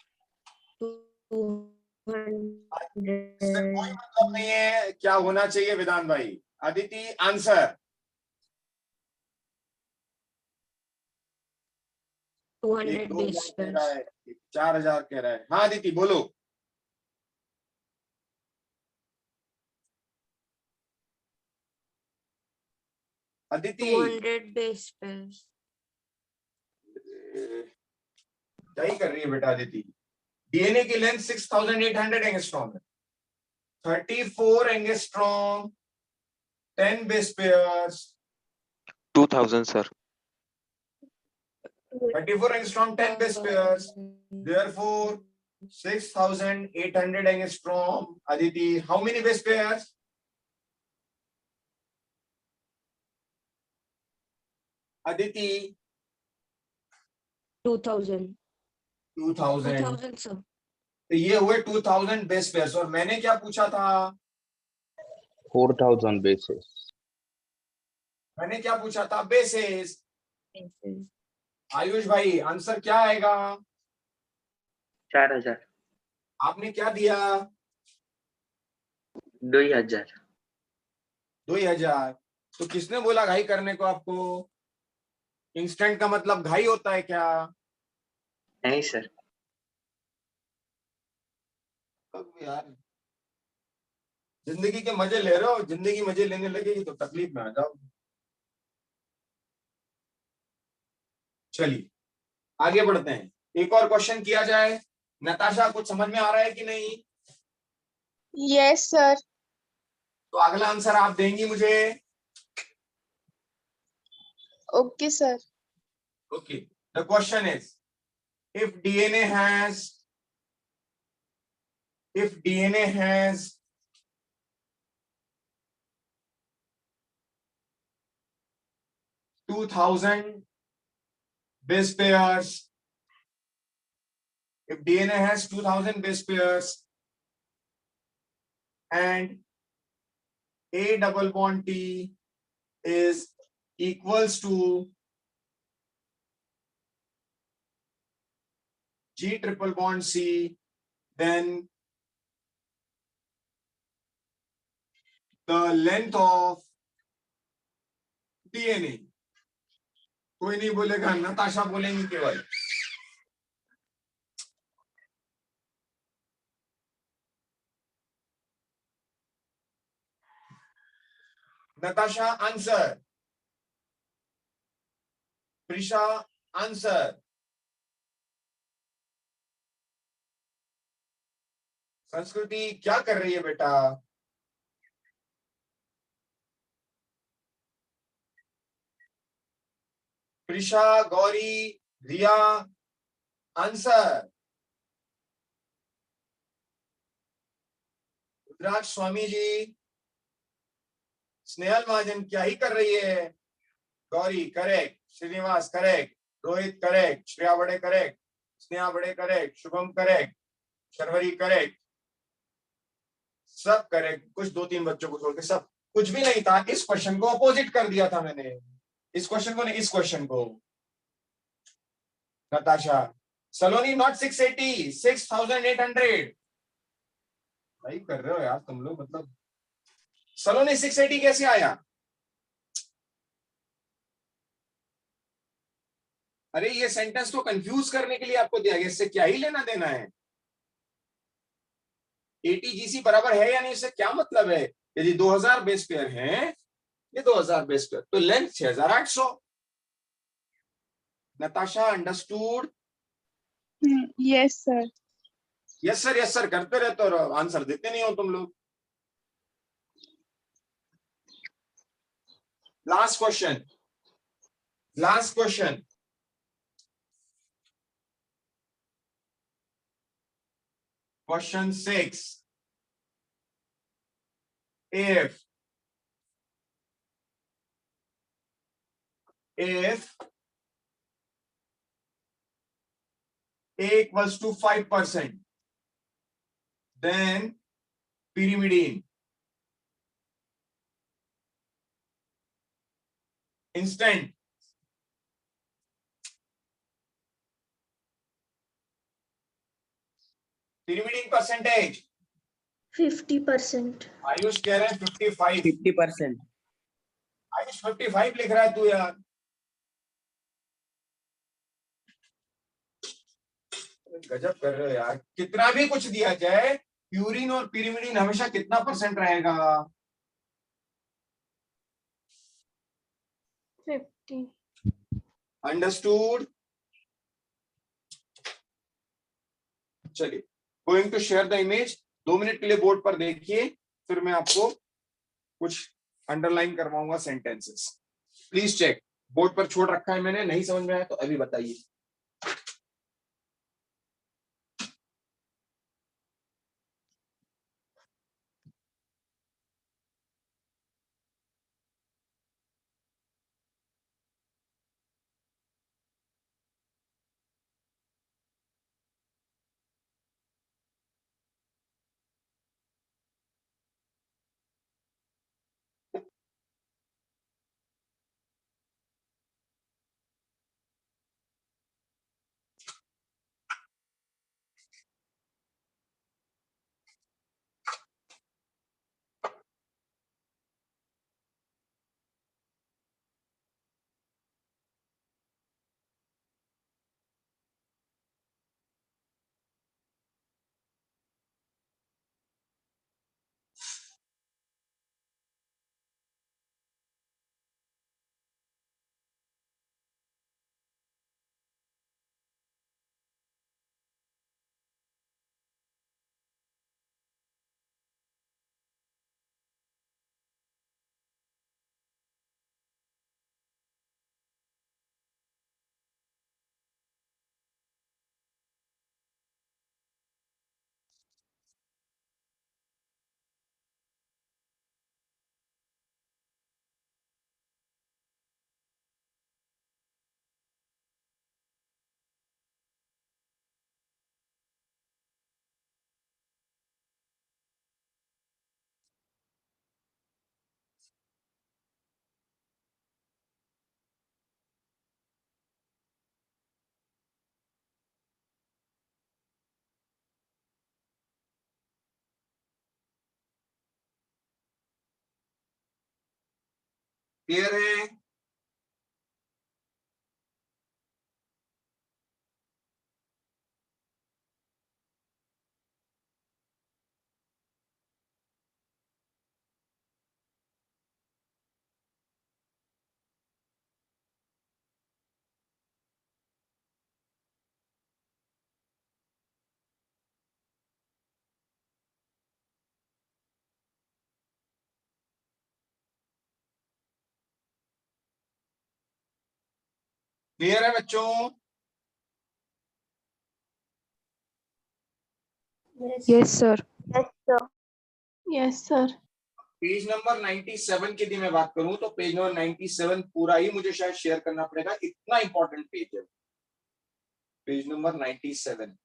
200. इससे कोई मतलब नहीं है क्या होना चाहिए विधान भाई। अदिति, आंसर 200 base कह pairs. रहा है, 4,000 कह रहा है। हाँ अदिति बोलो। Aditi 200 base pairs. क्या ही कर रही है बेटा अदिति? डीएनए की लेंथ 6,800 एंगस्ट्रॉम है। 34 angstrom 10 base pairs 2000 sir. 34 angstrom 10 base pairs, therefore 6,800 angstrom. Aditi, how many base pairs? Aditi, 2000. 2000। 2000 sir. तो ये हुए 2000 बेस पेयर्स, और मैंने क्या पूछा था? 4000 bases. मैंने क्या पूछा था? बेसेस। आयुष भाई आंसर क्या आएगा? 4000 आपने क्या दिया? 2000 2000। तो किसने बोला घाई करने को आपको? इंस्टेंट का मतलब घाई होता है क्या? नहीं सर अब यार जिंदगी के मजे ले रहे हो, जिंदगी मजे लेने लगेगी तो तकलीफ में आ जाओ। चलिए आगे बढ़ते हैं, एक और क्वेश्चन किया जाए। नताशा कुछ समझ में आ रहा है कि नहीं? Yes, sir. तो अगला आंसर आप देंगी मुझे। Okay, sir. Okay, the question is if DNA has if DNA has 2000 base pairs, if DNA has 2000 base pairs and A double bond T is equals to G triple bond C, then the length of DNA, कोई नहीं बोलेगा, नताशा बोलेंगी केवल। Natasha answer, Prisha answer. Sanskriti क्या कर रही है बेटा? प्रिशा, गौरी, रिया आंसर। रुद्राक्ष स्वामी जी, स्नेहल महाजन क्या ही कर रही है? Gauri correct, Srinivas correct, Rohit correct, Shreya बड़े करेक्ट, स्नेहा बड़े correct, Shubham correct, Sharvari correct, सब करेक्ट। कुछ 2-3 बच्चों को छोड़ के सब, कुछ भी नहीं था। इस क्वेश्चन को अपोजिट कर दिया था मैंने, इस क्वेश्चन को नहीं, इस क्वेश्चन को। नताशा, सलोनी नॉट 680, 6800। भाई कर रहे हो यार तुम लोग, मतलब सलोनी 680 कैसे आया? अरे ये सेंटेंस तो कंफ्यूज करने के लिए आपको दिया गया, इससे क्या ही लेना देना है? एटीजीसी बराबर है या नहीं, इससे क्या मतलब है? यदि 2000 बेस पेयर हैं, ये 2000 बेस पेयर, तो length 6800। Natasha understood? Yes, sir. Yes sir करते रहते और आंसर देते नहीं हो तुम लोग। Last question, last question. Question 6, if A equals to 5%, then pyrimidine instant pyrimidine percentage 50%. Ayush कह रहे हैं 55। 50%। आयुष 55 लिख रहा है तू यार, गजब कर रहे हो यार। कितना भी कुछ दिया जाए, प्यूरिन और pyrimidine हमेशा कितना परसेंट रहेगा? 50. अंडरस्टूड? चलिए, going to share the image. 2 minute के लिए बोर्ड पर देखिए, फिर मैं आपको कुछ अंडरलाइन करवाऊंगा सेंटेंसेस। प्लीज चेक, बोर्ड पर छोड़ रखा है मैंने, नहीं समझ में आया तो अभी बताइए। क्लियर है? क्लियर है बच्चों? Yes, sir. Yes, sir. Yes, sir. Page number 97 की यदि मैं बात करूं तो पेज नंबर 97 पूरा ही मुझे शायद शेयर करना पड़ेगा, इतना इंपॉर्टेंट पेज है पेज नंबर 97।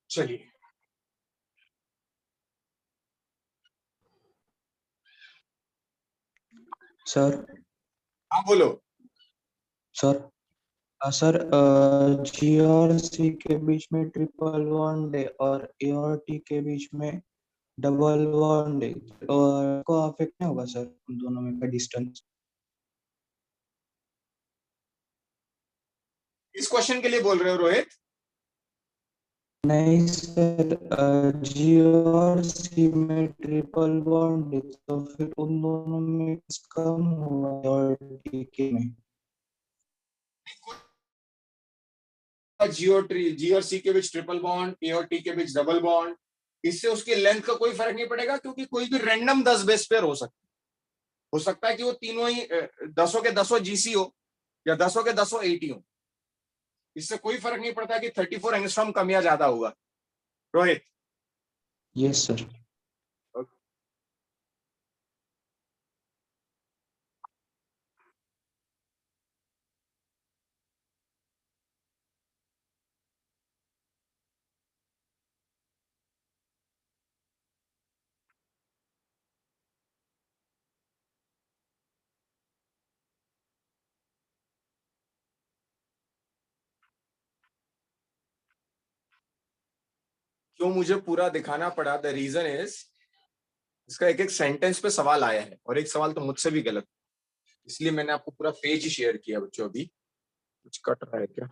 चलिए, सर। हाँ बोलो। सर सर, जी और सी के बीच में ट्रिपल बॉन्ड है और ए और टी के बीच में डबल बॉन्ड है, और को अफेक्ट नहीं होगा सर उन दोनों में का डिस्टेंस? इस क्वेश्चन के लिए बोल रहे हो रोहित? नहीं सर, जी और सी में ट्रिपल बॉन्ड है तो फिर उन दोनों में कम हुआ और टी के में। जी और सी के बीच ट्रिपल बॉन्ड, ए और टी के बीच डबल बॉन्ड, इससे उसकी लेंथ का कोई फर्क नहीं पड़ेगा, क्योंकि कोई भी रैंडम 10 बेस पेयर हो सकता है कि वो तीनों ही 10 के 10 जीसी हो या 10 के 10 एटी हो। इससे कोई फर्क नहीं पड़ता कि 34 एंगस्ट्रॉम कम या ज्यादा होगा। रोहित? Yes sir. क्यों मुझे पूरा दिखाना पड़ा? द रीजन इज, इसका एक एक सेंटेंस पे सवाल आया है और एक सवाल तो मुझसे भी गलत, इसलिए मैंने आपको पूरा पेज ही शेयर किया बच्चों। अभी कुछ कट रहा है क्या?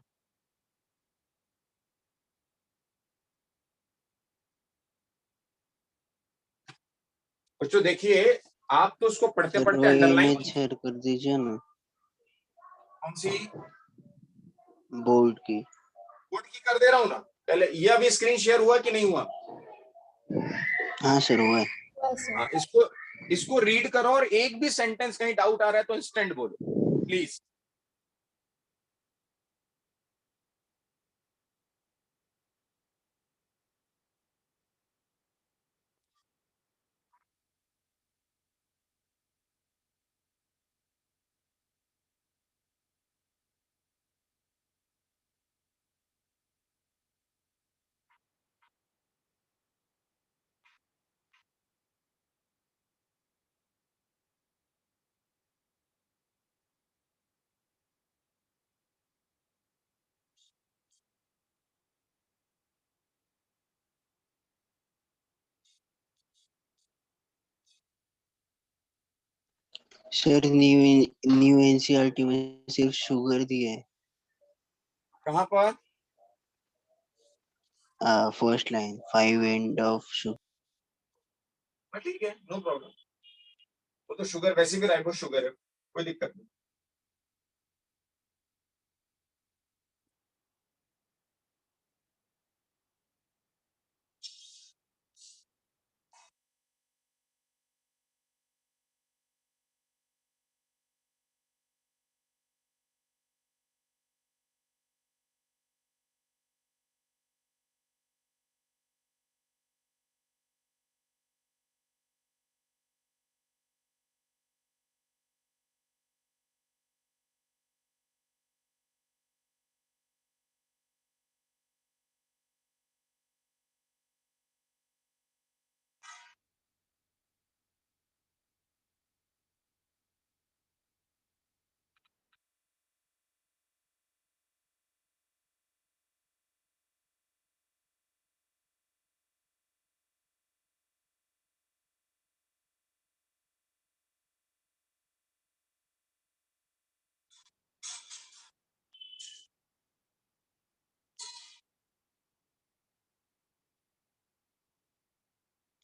बच्चों देखिए, आप तो उसको पढ़ते सर पढ़ते वो अंडरलाइन, इमेज शेयर कर दीजिए ना, कौन सी बोल्ड की। कोड की कर दे रहा हूं ना। पहले ये अभी स्क्रीन शेयर हुआ कि नहीं हुआ? हाँ सर हुआ है। Yes, sir. हाँ, इसको इसको रीड करो और एक भी सेंटेंस कहीं डाउट आ रहा है तो इंस्टेंट बोलो प्लीज। सर न्यू एनसीईआरटी में सिर्फ शुगर दिए है। कहां पर? First line 5 end of sugar. ठीक है, नो प्रॉब्लम। वो तो शुगर वैसे भी राइबो शुगर है, कोई दिक्कत नहीं।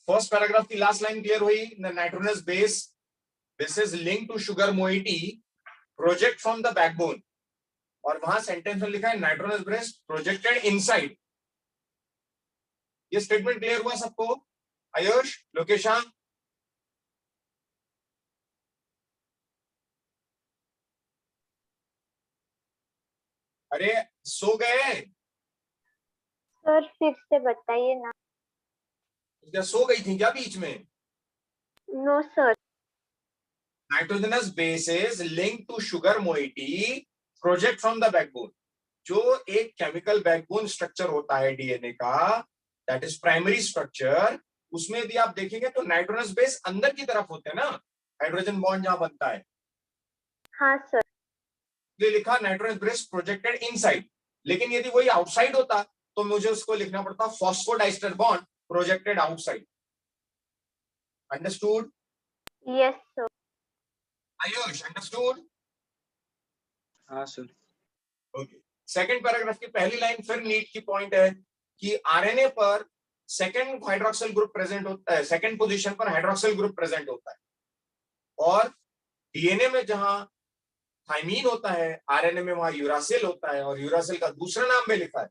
फर्स्ट पैराग्राफ की लास्ट लाइन क्लियर हुई? Nitrogenous base this is link to sugar moiety project from the backbone, और वहां सेंटेंस में लिखा है नाइट्रोजनस बेस प्रोजेक्टेड इनसाइड। ये स्टेटमेंट क्लियर हुआ सबको? आयुष, लोकेशा, अरे सो गए सर फिर से बताइए ना। क्या सो गई थी क्या बीच में? No sir. Nitrogenous bases link to sugar moiety project from the backbone. जो एक केमिकल बैकबोन स्ट्रक्चर होता है डीएनए का, दैट इज प्राइमरी स्ट्रक्चर, उसमें भी आप देखेंगे तो नाइट्रोजनस बेस अंदर की तरफ होते हैं ना, हाइड्रोजन बॉन्ड जहां बनता है। हाँ सर। ये लिखा नाइट्रोजनस बेस प्रोजेक्टेड इनसाइड, लेकिन यदि वही आउटसाइड होता तो मुझे उसको लिखना पड़ता phosphodiester bond projected outside. Understood? Yes sir. Ayush, understood? हाँ सर। ओके। सेकंड पैराग्राफ की पहली लाइन फिर नीट की पॉइंट है कि आरएनए पर सेकंड हाइड्रोक्सिल ग्रुप प्रेजेंट होता है, सेकंड पोजीशन पर हाइड्रोक्सिल ग्रुप प्रेजेंट होता है, और डीएनए में जहां थाइमीन होता है, आरएनए में वहां यूरासिल होता है, और यूरासिल का दूसरा नाम में लिखा है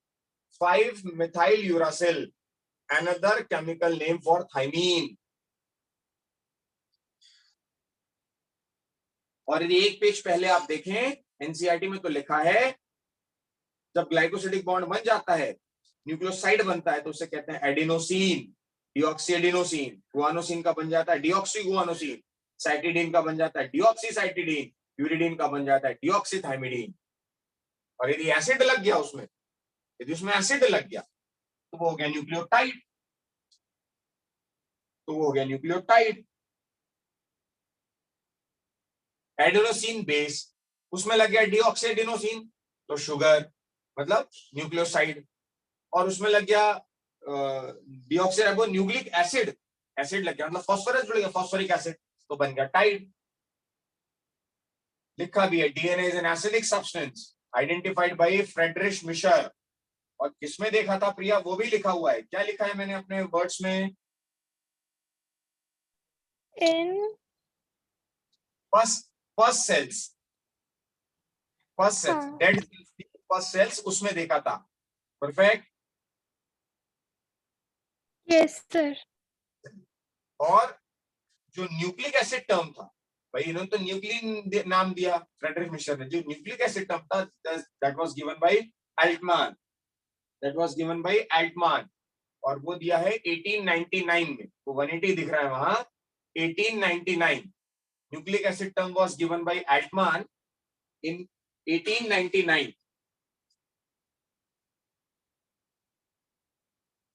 5 methyl uracil, another chemical name for thymine. और यदि एक पेज पहले आप देखें एनसीईआरटी में तो लिखा है जब ग्लाइकोसिडिक बॉन्ड बन जाता है, न्यूक्लियोसाइड बनता है, तो उसे कहते हैं एडिनोसिन, डिऑक्सी एडिनोसिन। गुआनोसिन का बन जाता है डिऑक्सी गुआनोसिन, साइटिडीन का बन जाता है डिऑक्सी साइटिडीन, यूरिडीन का बन जाता है डिऑक्सी थाइमिडीन। और यदि एसिड लग गया उसमें, यदि उसमें एसिड लग गया तो वो हो गया न्यूक्लियोटाइड, तो वो हो गया न्यूक्लियोटाइड। एडिनोसिन बेस, उसमें लग गया डिऑक्सी एडिनोसिन, तो शुगर मतलब न्यूक्लियोसाइड। और उसमें लग गया डिऑक्सीराइबो न्यूक्लिक एसिड, एसिड लग गया मतलब फास्फोरस जुड़ गया, फास्फोरिक एसिड, तो बन गया टाइड। लिखा भी है DNA is an acidic substance identified by Friedrich Miescher. और किसमें देखा था प्रिया? वो भी लिखा हुआ है। क्या लिखा है मैंने अपने वर्ड्स में? इन फर्स्ट सेल्स, हाँ। डेड फर्स्ट सेल्स, उसमें देखा था। परफेक्ट। Yes sir. और जो न्यूक्लिक एसिड टर्म था, भाई इन्होंने तो न्यूक्लिन नाम दिया फ्रेडरिक मिशर ने, जो न्यूक्लिक एसिड टर्म था that was given by Altmann, that was given by Altmann, और वो दिया है 1899 में। वो 180 दिख रहा है वहां, 1899 nucleic acid term was given by Altmann in 1899।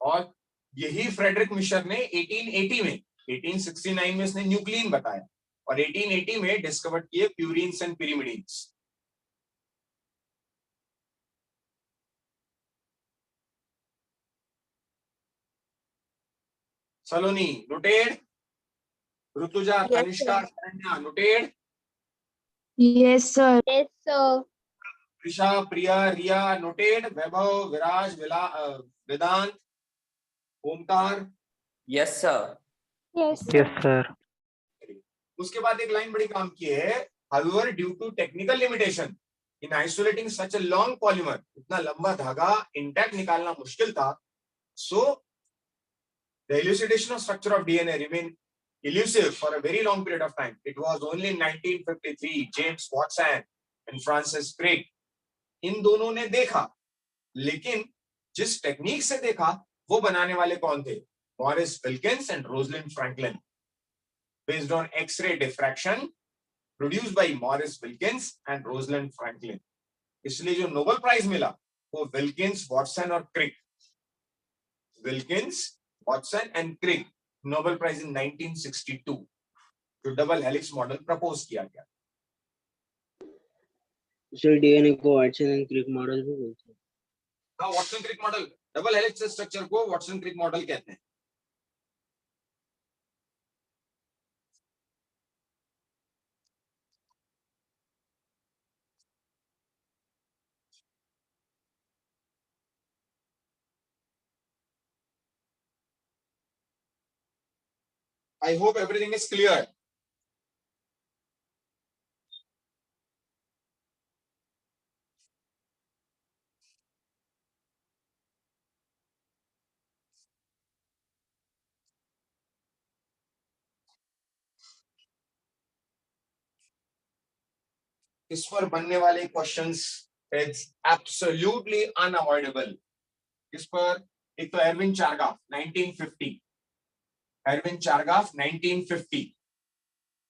और यही फ्रेडरिक मिशर ने 1880 में, 1869 में इसने न्यूक्लिन बताया, और 1880 में डिस्कवर किए purines and pyrimidines. Saloni noted, Rutuja, Yes, Tanishka, sir. Sharanya noted, Yes, sir. Yes sir. Prisha, Priya, Riya noted, Vaibhav, Viraj, Vedant, Omkar. Yes sir. Yes Yes, sir. sir. उसके बाद एक लाइन बड़ी काम की है, however due to technical limitation in isolating such a long polymer, इतना लंबा धागा इंटैक्ट निकालना मुश्किल था, so the elucidation of structure of DNA remained elusive for a very long period of time. It was only in 1953 James Watson and Francis Crick, इन दोनों ने देखा, लेकिन जिस टेक्निक से देखा वो बनाने वाले कौन थे? Morris Wilkins and Rosalind Franklin, based on X-ray diffraction produced by Morris Wilkins and Rosalind Franklin. इसलिए जो नोबेल प्राइज मिला वो विल्किंस, वॉटसन और Crick, Wilkins, Watson and Crick, Nobel prize in 1962, जो डबल हेलिक्स मॉडल प्रपोज किया गया। Sir DNA को Watson and Crick model भी बोलते हैं। हाँ, Watson Crick model, double helix structure को वॉटसन क्रिक मॉडल कहते हैं। I hope everything is clear. इस पर बनने वाले क्वेश्चंस इट्स एब्सोल्युटली अनअवॉइडेबल. इस पर एक तो Erwin Chargaff 1950, Erwin Chargaff 1950,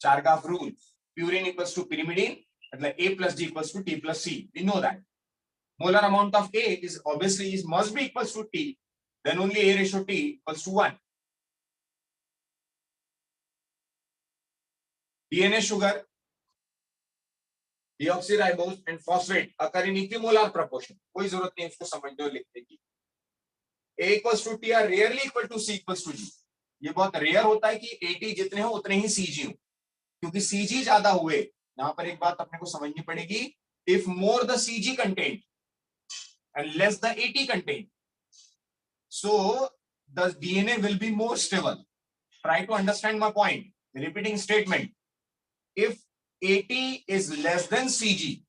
Chargaff rule, purine equals to pyrimidine, मतलब A plus D equals to T plus C. We know that molar amount of A is obviously must be equals to T, then only A ratio T equals to 1. DNA sugar, deoxyribose and phosphate occur in equimolar proportion. कोई जरूरत नहीं इसको समझने और लिखने की. A equals to T are rarely equal to C equals to G. ये बहुत रेयर होता है कि AT जितने हो उतने ही CG हो, क्योंकि CG ज्यादा हुए. यहाँ पर एक बात अपने को समझनी पड़ेगी. If more the CG content and less the AT content, so the DNA will be more stable. Try to understand my point. Repeating statement. If AT is less than CG,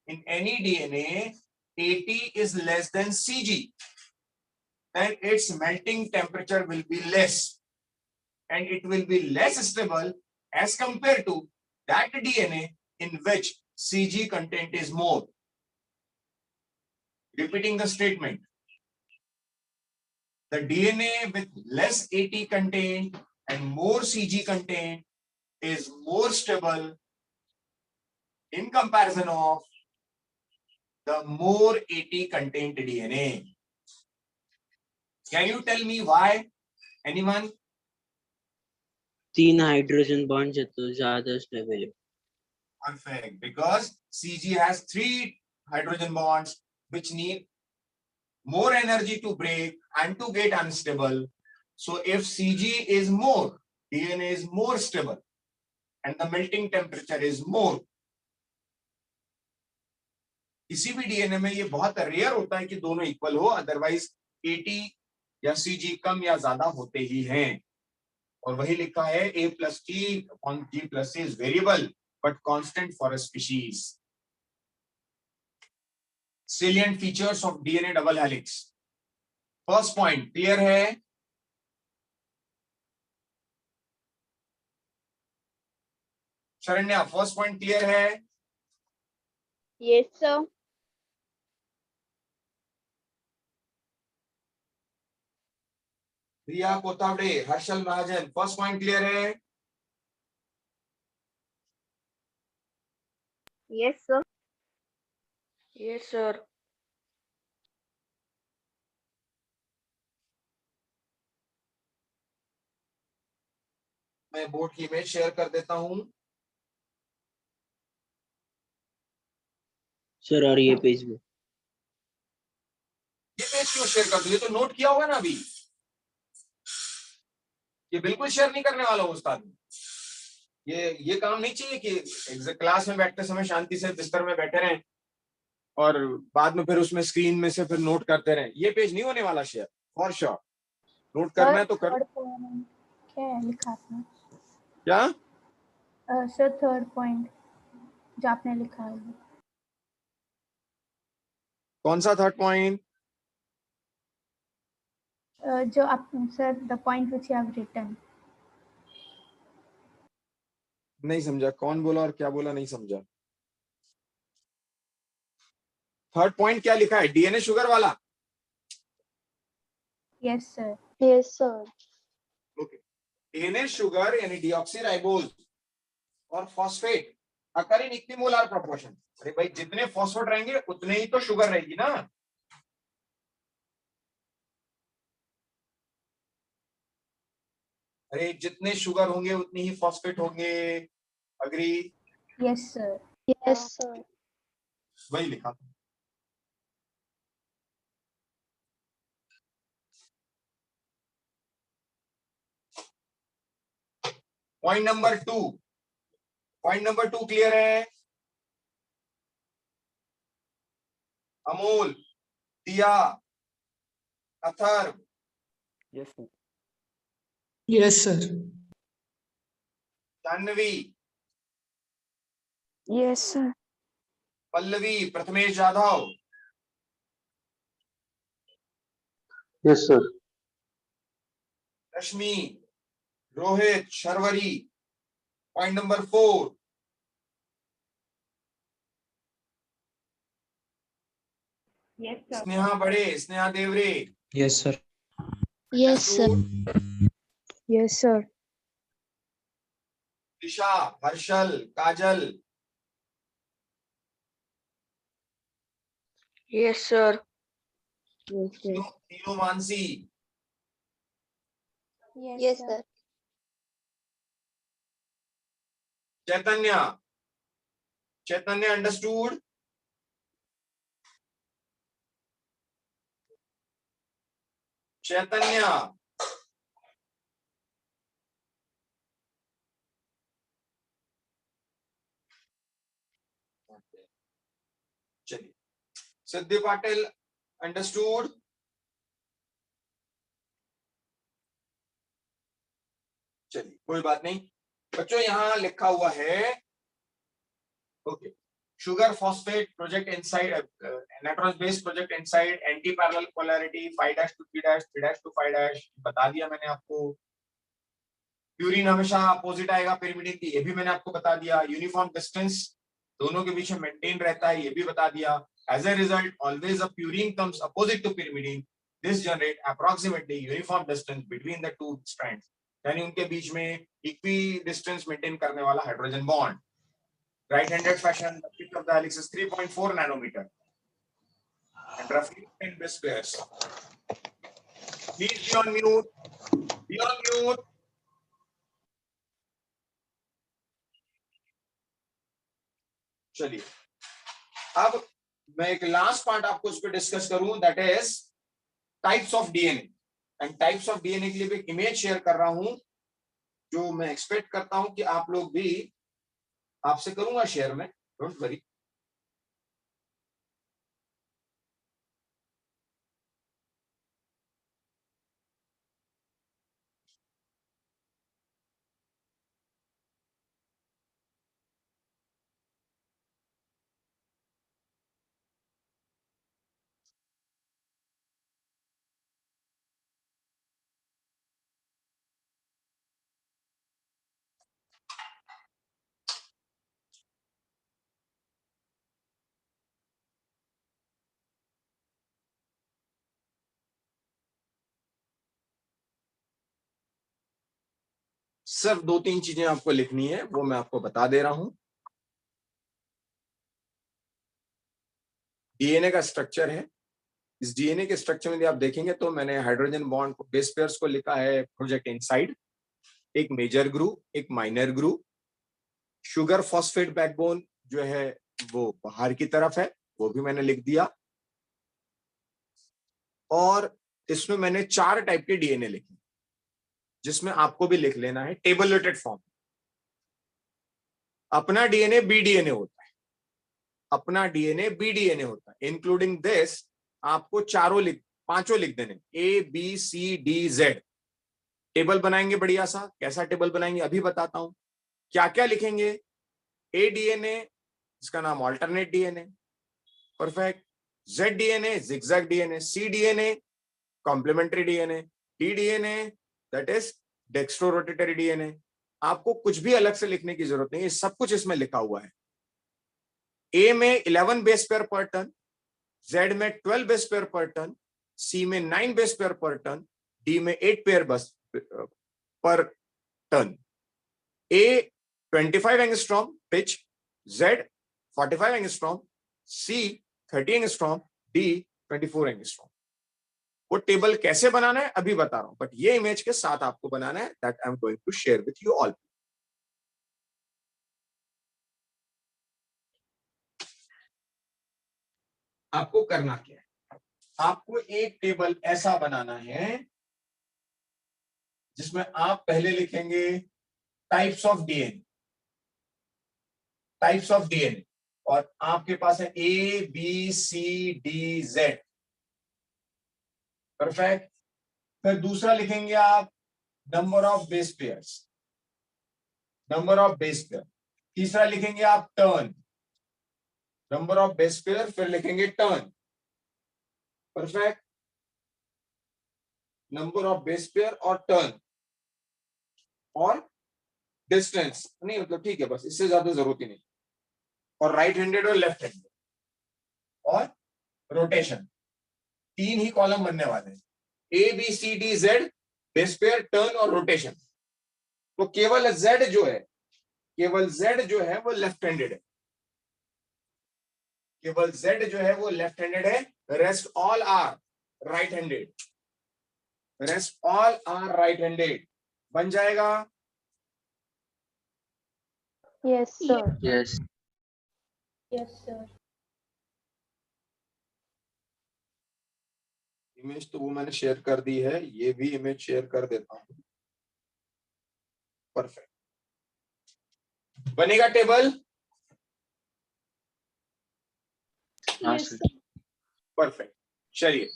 in any DNA, AT is less than CG, then its melting temperature will be less, and it will be less stable as compared to that DNA in which CG content is more. Repeating the statement. The DNA with less AT content and more CG content is more stable in comparison of the more AT content DNA. Can you tell me why? Anyone? 3 hydrogen bond है तो ज्यादा stable है. Perfect. Because CG has 3 hydrogen bonds which need more energy to break and to get unstable. So if CG is more, DNA is more stable and the melting temperature is more. किसी भी DNA में ये बहुत rare होता है कि दोनों equal हो, अदरवाइज AT या CG कम या ज्यादा होते ही हैं. और वही लिखा है A plus T upon G plus C is variable but constant for a species. Salient features of DNA double helix. First point clear है? शरण्या, first point clear है? Yes, sir. प्रिया कोतावड़े, हर्षल महाजन, फर्स्ट पॉइंट क्लियर है? Yes, sir. Yes, sir. मैं board की image share कर देता हूं. Sir और ये पेज में ये पेज क्यों शेयर कर दूं? ये तो नोट किया होगा ना अभी. ये बिल्कुल शेयर नहीं करने वाला हूं उस्ताद. ये काम नहीं चाहिए कि क्लास में बैठते समय शांति से बिस्तर में बैठे रहें और बाद में फिर उसमें स्क्रीन में से फिर नोट करते रहें. ये पेज नहीं होने वाला शेयर फॉर श्योर. नोट करना है तो कर. क्या है लिखा आपने? क्या सर थर्ड पॉइंट जो आपने लिखा है कौन सा थर्ड पॉइंट? जो आप sir the point which you have written. नहीं समझा. कौन बोला और क्या बोला नहीं समझा. थर्ड पॉइंट क्या लिखा है? डीएनए शुगर वाला. Yes sir. Yes, sir. Okay. DNA sugar यानी डीऑक्सीराइबोज और फॉस्फेट अकर इन इक्विमोलर प्रोपोर्शन. अरे भाई जितने फॉस्फेट रहेंगे उतने ही तो शुगर रहेगी ना. अरे जितने शुगर होंगे उतनी ही फॉस्फेट होंगे. Agree? Yes sir. Yes, sir. वही लिखा था. Point number 2. Point number 2 clear है? Amol, Diya, Atharva, Yes, sir. Yes, sir. Jahnavi, Yes, sir. Pallavi, Prathamesh Jadhav, Yes, sir. Rashmi, Rohit, Sharvari. Point number 4. Yes, sir. Sneha Bade, Sneha देवरे. Yes, sir. Yes, sir. Yes, sir. दिशा, हर्षल, काजल, Yes, sir. तीनों Mansi. Yes, sir. चैतन्य, चैतन्य understood. चैतन्य, चलिए. सिद्धि Patil understood. चलिए कोई बात नहीं बच्चों, यहां लिखा हुआ है okay. sugar phosphate project inside nitrous based project inside anti parallel polarity 5' to 3' 3' to 5' बता दिया मैंने आपको. प्यूरिन हमेशा अपोजिट आएगा pyrimidine की, ये भी मैंने आपको बता दिया. यूनिफॉर्म डिस्टेंस दोनों के बीच में मेंटेन रहता है, ये भी बता दिया. As a result, always a purine comes opposite to pyrimidine. This generate approximately uniform distance between the two strands. यानी उनके बीच में इक्वी डिस्टेंस मेंटेन करने वाला hydrogen bond. Right-handed fashion, the pitch of the helix is 3.4 nanometer and roughly 10 base pairs. Please be on mute. Be on mute. चलिए अब मैं एक last part आपको इस पे डिस्कस करूं, that is types of DNA. And types of DNA के लिए भी एक इमेज शेयर कर रहा हूं जो मैं एक्सपेक्ट करता हूं कि आप लोग भी, आपसे करूंगा शेयर में, डोंट वरी. सिर्फ 2-3 चीजें आपको लिखनी है, वो मैं आपको बता दे रहा हूं. डीएनए का स्ट्रक्चर है. इस डीएनए के स्ट्रक्चर में आप देखेंगे तो मैंने हाइड्रोजन बॉन्ड को, बेस पेयर्स को लिखा है प्रोजेक्ट इनसाइड. एक मेजर ग्रुप, एक minor group. Sugar phosphate backbone जो है वो बाहर की तरफ है, वो भी मैंने लिख दिया. और इसमें मैंने 4 टाइप के डीएनए लिखे, जिसमें आपको भी लिख लेना है टेबलेटेड फॉर्म. अपना डीएनए बी डीएनए होता है, अपना डीएनए बी डीएनए होता है. इंक्लूडिंग दिस आपको 5 लिख देने, A B C D Z. Table बनाएंगे बढ़िया सा. कैसा टेबल बनाएंगे अभी बताता हूं. क्या क्या लिखेंगे? ए डीएनए, इसका नाम alternate DNA, perfect. Z DNA zigzag DNA. C DNA complementary DNA. D DNA that is dextrorotatory DNA. आपको कुछ भी अलग से लिखने की जरूरत नहीं है, सब कुछ इसमें लिखा हुआ है. ए में 11 बेस पेयर पर टन, जेड में 12 बेस पेयर पर टन, सी में 9 बेस पेयर पर टन, डी में 8 पेयर बस पर टन. ए 25 एंगस्ट्रॉम पिच, जेड 45 एंगस्ट्रॉम, सी 30 एंगस्ट्रॉम, डी 24 एंगस्ट्रॉम. वो टेबल कैसे बनाना है अभी बता रहा हूं, बट ये इमेज के साथ आपको बनाना है. That I am going to share with you all. आपको करना क्या है? आपको एक टेबल ऐसा बनाना है जिसमें आप पहले लिखेंगे types of DNA, types of DNA, और आपके पास है A B C D Z. Perfect. फिर दूसरा लिखेंगे आप number of base pairs. Number of base pair. तीसरा लिखेंगे आप turn, number of base pair, फिर लिखेंगे turn. Perfect, number of base pair और टर्न और डिस्टेंस नहीं, मतलब ठीक है, बस इससे ज्यादा जरूरत ही नहीं। और राइट हैंडेड और लेफ्ट हैंडेड और रोटेशन, 3 ही कॉलम बनने वाले हैं, A B C D Z, base pair, turn और रोटेशन। तो केवल जेड जो है, केवल जेड जो है वो लेफ्ट हैंडेड है, केवल जेड जो है वो लेफ्ट हैंडेड है, rest all are right handed, rest all are right handed. बन जाएगा? Yes, sir. Yes. Yes, sir. Image तो वो मैंने शेयर कर दी है, ये भी इमेज शेयर कर देता हूं। परफेक्ट, बनेगा टेबल? Yes, sir. परफेक्ट, चलिए।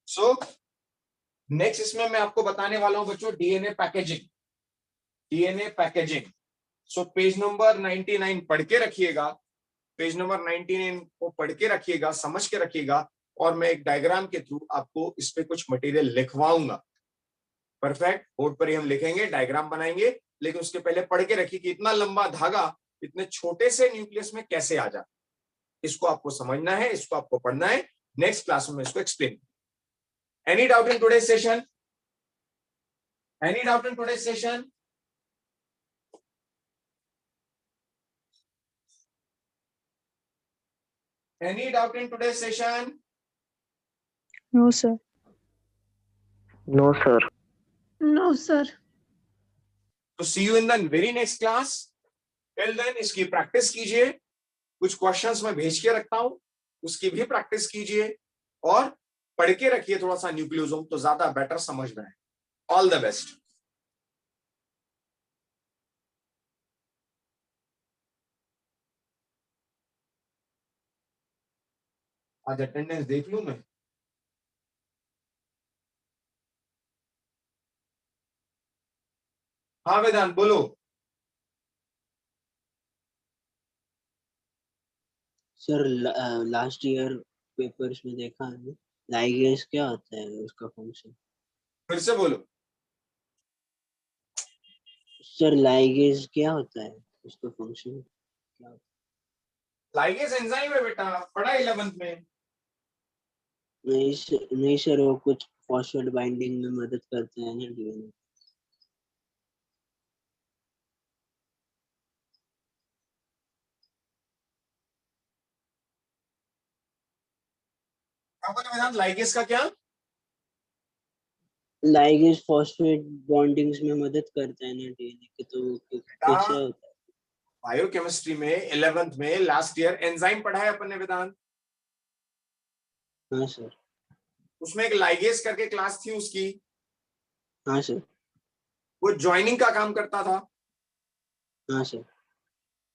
सो नेक्स्ट इसमें मैं आपको बताने वाला हूं बच्चों DNA packaging, DNA packaging. So page number 99 पढ़ के रखिएगा, पेज नंबर 99 को पढ़ के रखिएगा, समझ के रखिएगा, और मैं एक डायग्राम के थ्रू आपको इस पे कुछ मटेरियल लिखवाऊंगा। परफेक्ट, बोर्ड पर ही हम लिखेंगे, डायग्राम बनाएंगे, लेकिन उसके पहले पढ़ के रखिए कि इतना लंबा धागा इतने छोटे से न्यूक्लियस में कैसे आ जाता, इसको आपको समझना है, इसको आपको पढ़ना है। नेक्स्ट क्लास में इसको explain. Any doubt in today session? Any doubt in today session? Any doubt in today's session? No, sir. No, sir. No, sir. So see you in the very next class. Till then इसकी practice कीजिए, कुछ questions मैं भेज के रखता हूं, उसकी भी प्रैक्टिस कीजिए और पढ़ के रखिए थोड़ा सा न्यूक्लियोसोम, तो ज्यादा बेटर समझ में आए। All the best. आज अटेंडेंस देख लूं मैं? हाँ वेदांत बोलो। सर लास्ट ईयर पेपर्स में देखा है, लाइगेज क्या होता है उसका फंक्शन? फिर से बोलो। सर लाइगेज क्या होता है उसका फंक्शन क्या होता लाइगेज एंजाइम है बेटा, पढ़ा 11th में। है? नहीं सर, वो कुछ फॉस्फेट बाइंडिंग में मदद करते हैं ना डीएनए। क्या बोले वेदांत, लाइगेज का क्या? लाइगेज फॉस्फेट बॉन्डिंग्स में मदद करता है ना डीएनए के, तो कैसे होता है? बायोकेमिस्ट्री में 11th में लास्ट ईयर एंजाइम पढ़ा है अपन ने वेदांत। हाँ सर। उसमें एक लाइगेज करके क्लास थी उसकी, हाँ सर। वो ज्वाइनिंग का काम करता था। हाँ सर।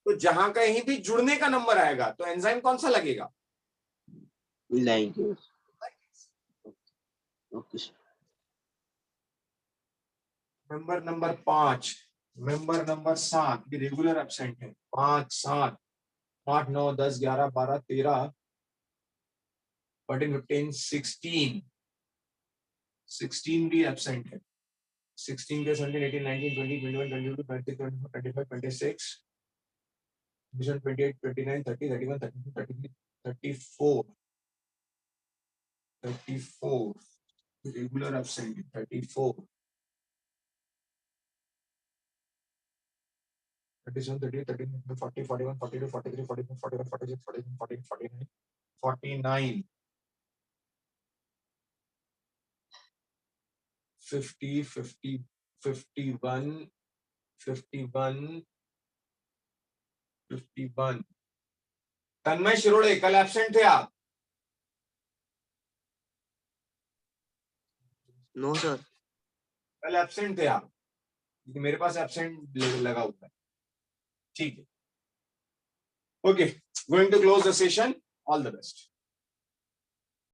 तो जहां कहीं भी जुड़ने का नंबर आएगा तो एंजाइम कौन सा लगेगा? Ligase. Okay sir. Member number 5, member number 7 भी रेगुलर एब्सेंट है। 5, 7, 8, 9, 10, 11, 12, 13, 14, 15, 16 भी एब्सेंट है। 16 के 17, 18, 19, 20, 21, 22, 23, 24, 25, 26, 28, 29, 30, 31, 32, 33, 34, 34 रेगुलर एब्सेंट है। 34, 37, 38, 39, 40, 41, 42, 43, 44, 45, 46, 47, 48, 49, 49, 50, 50, 51, 51, 51। तन्मय शिरोड़े, कल एब्सेंट थे आप? No sir. कल एब्सेंट थे आप, क्योंकि मेरे पास एब्सेंट लगा हुआ है। ठीक है, okay, going to close the session. All the best.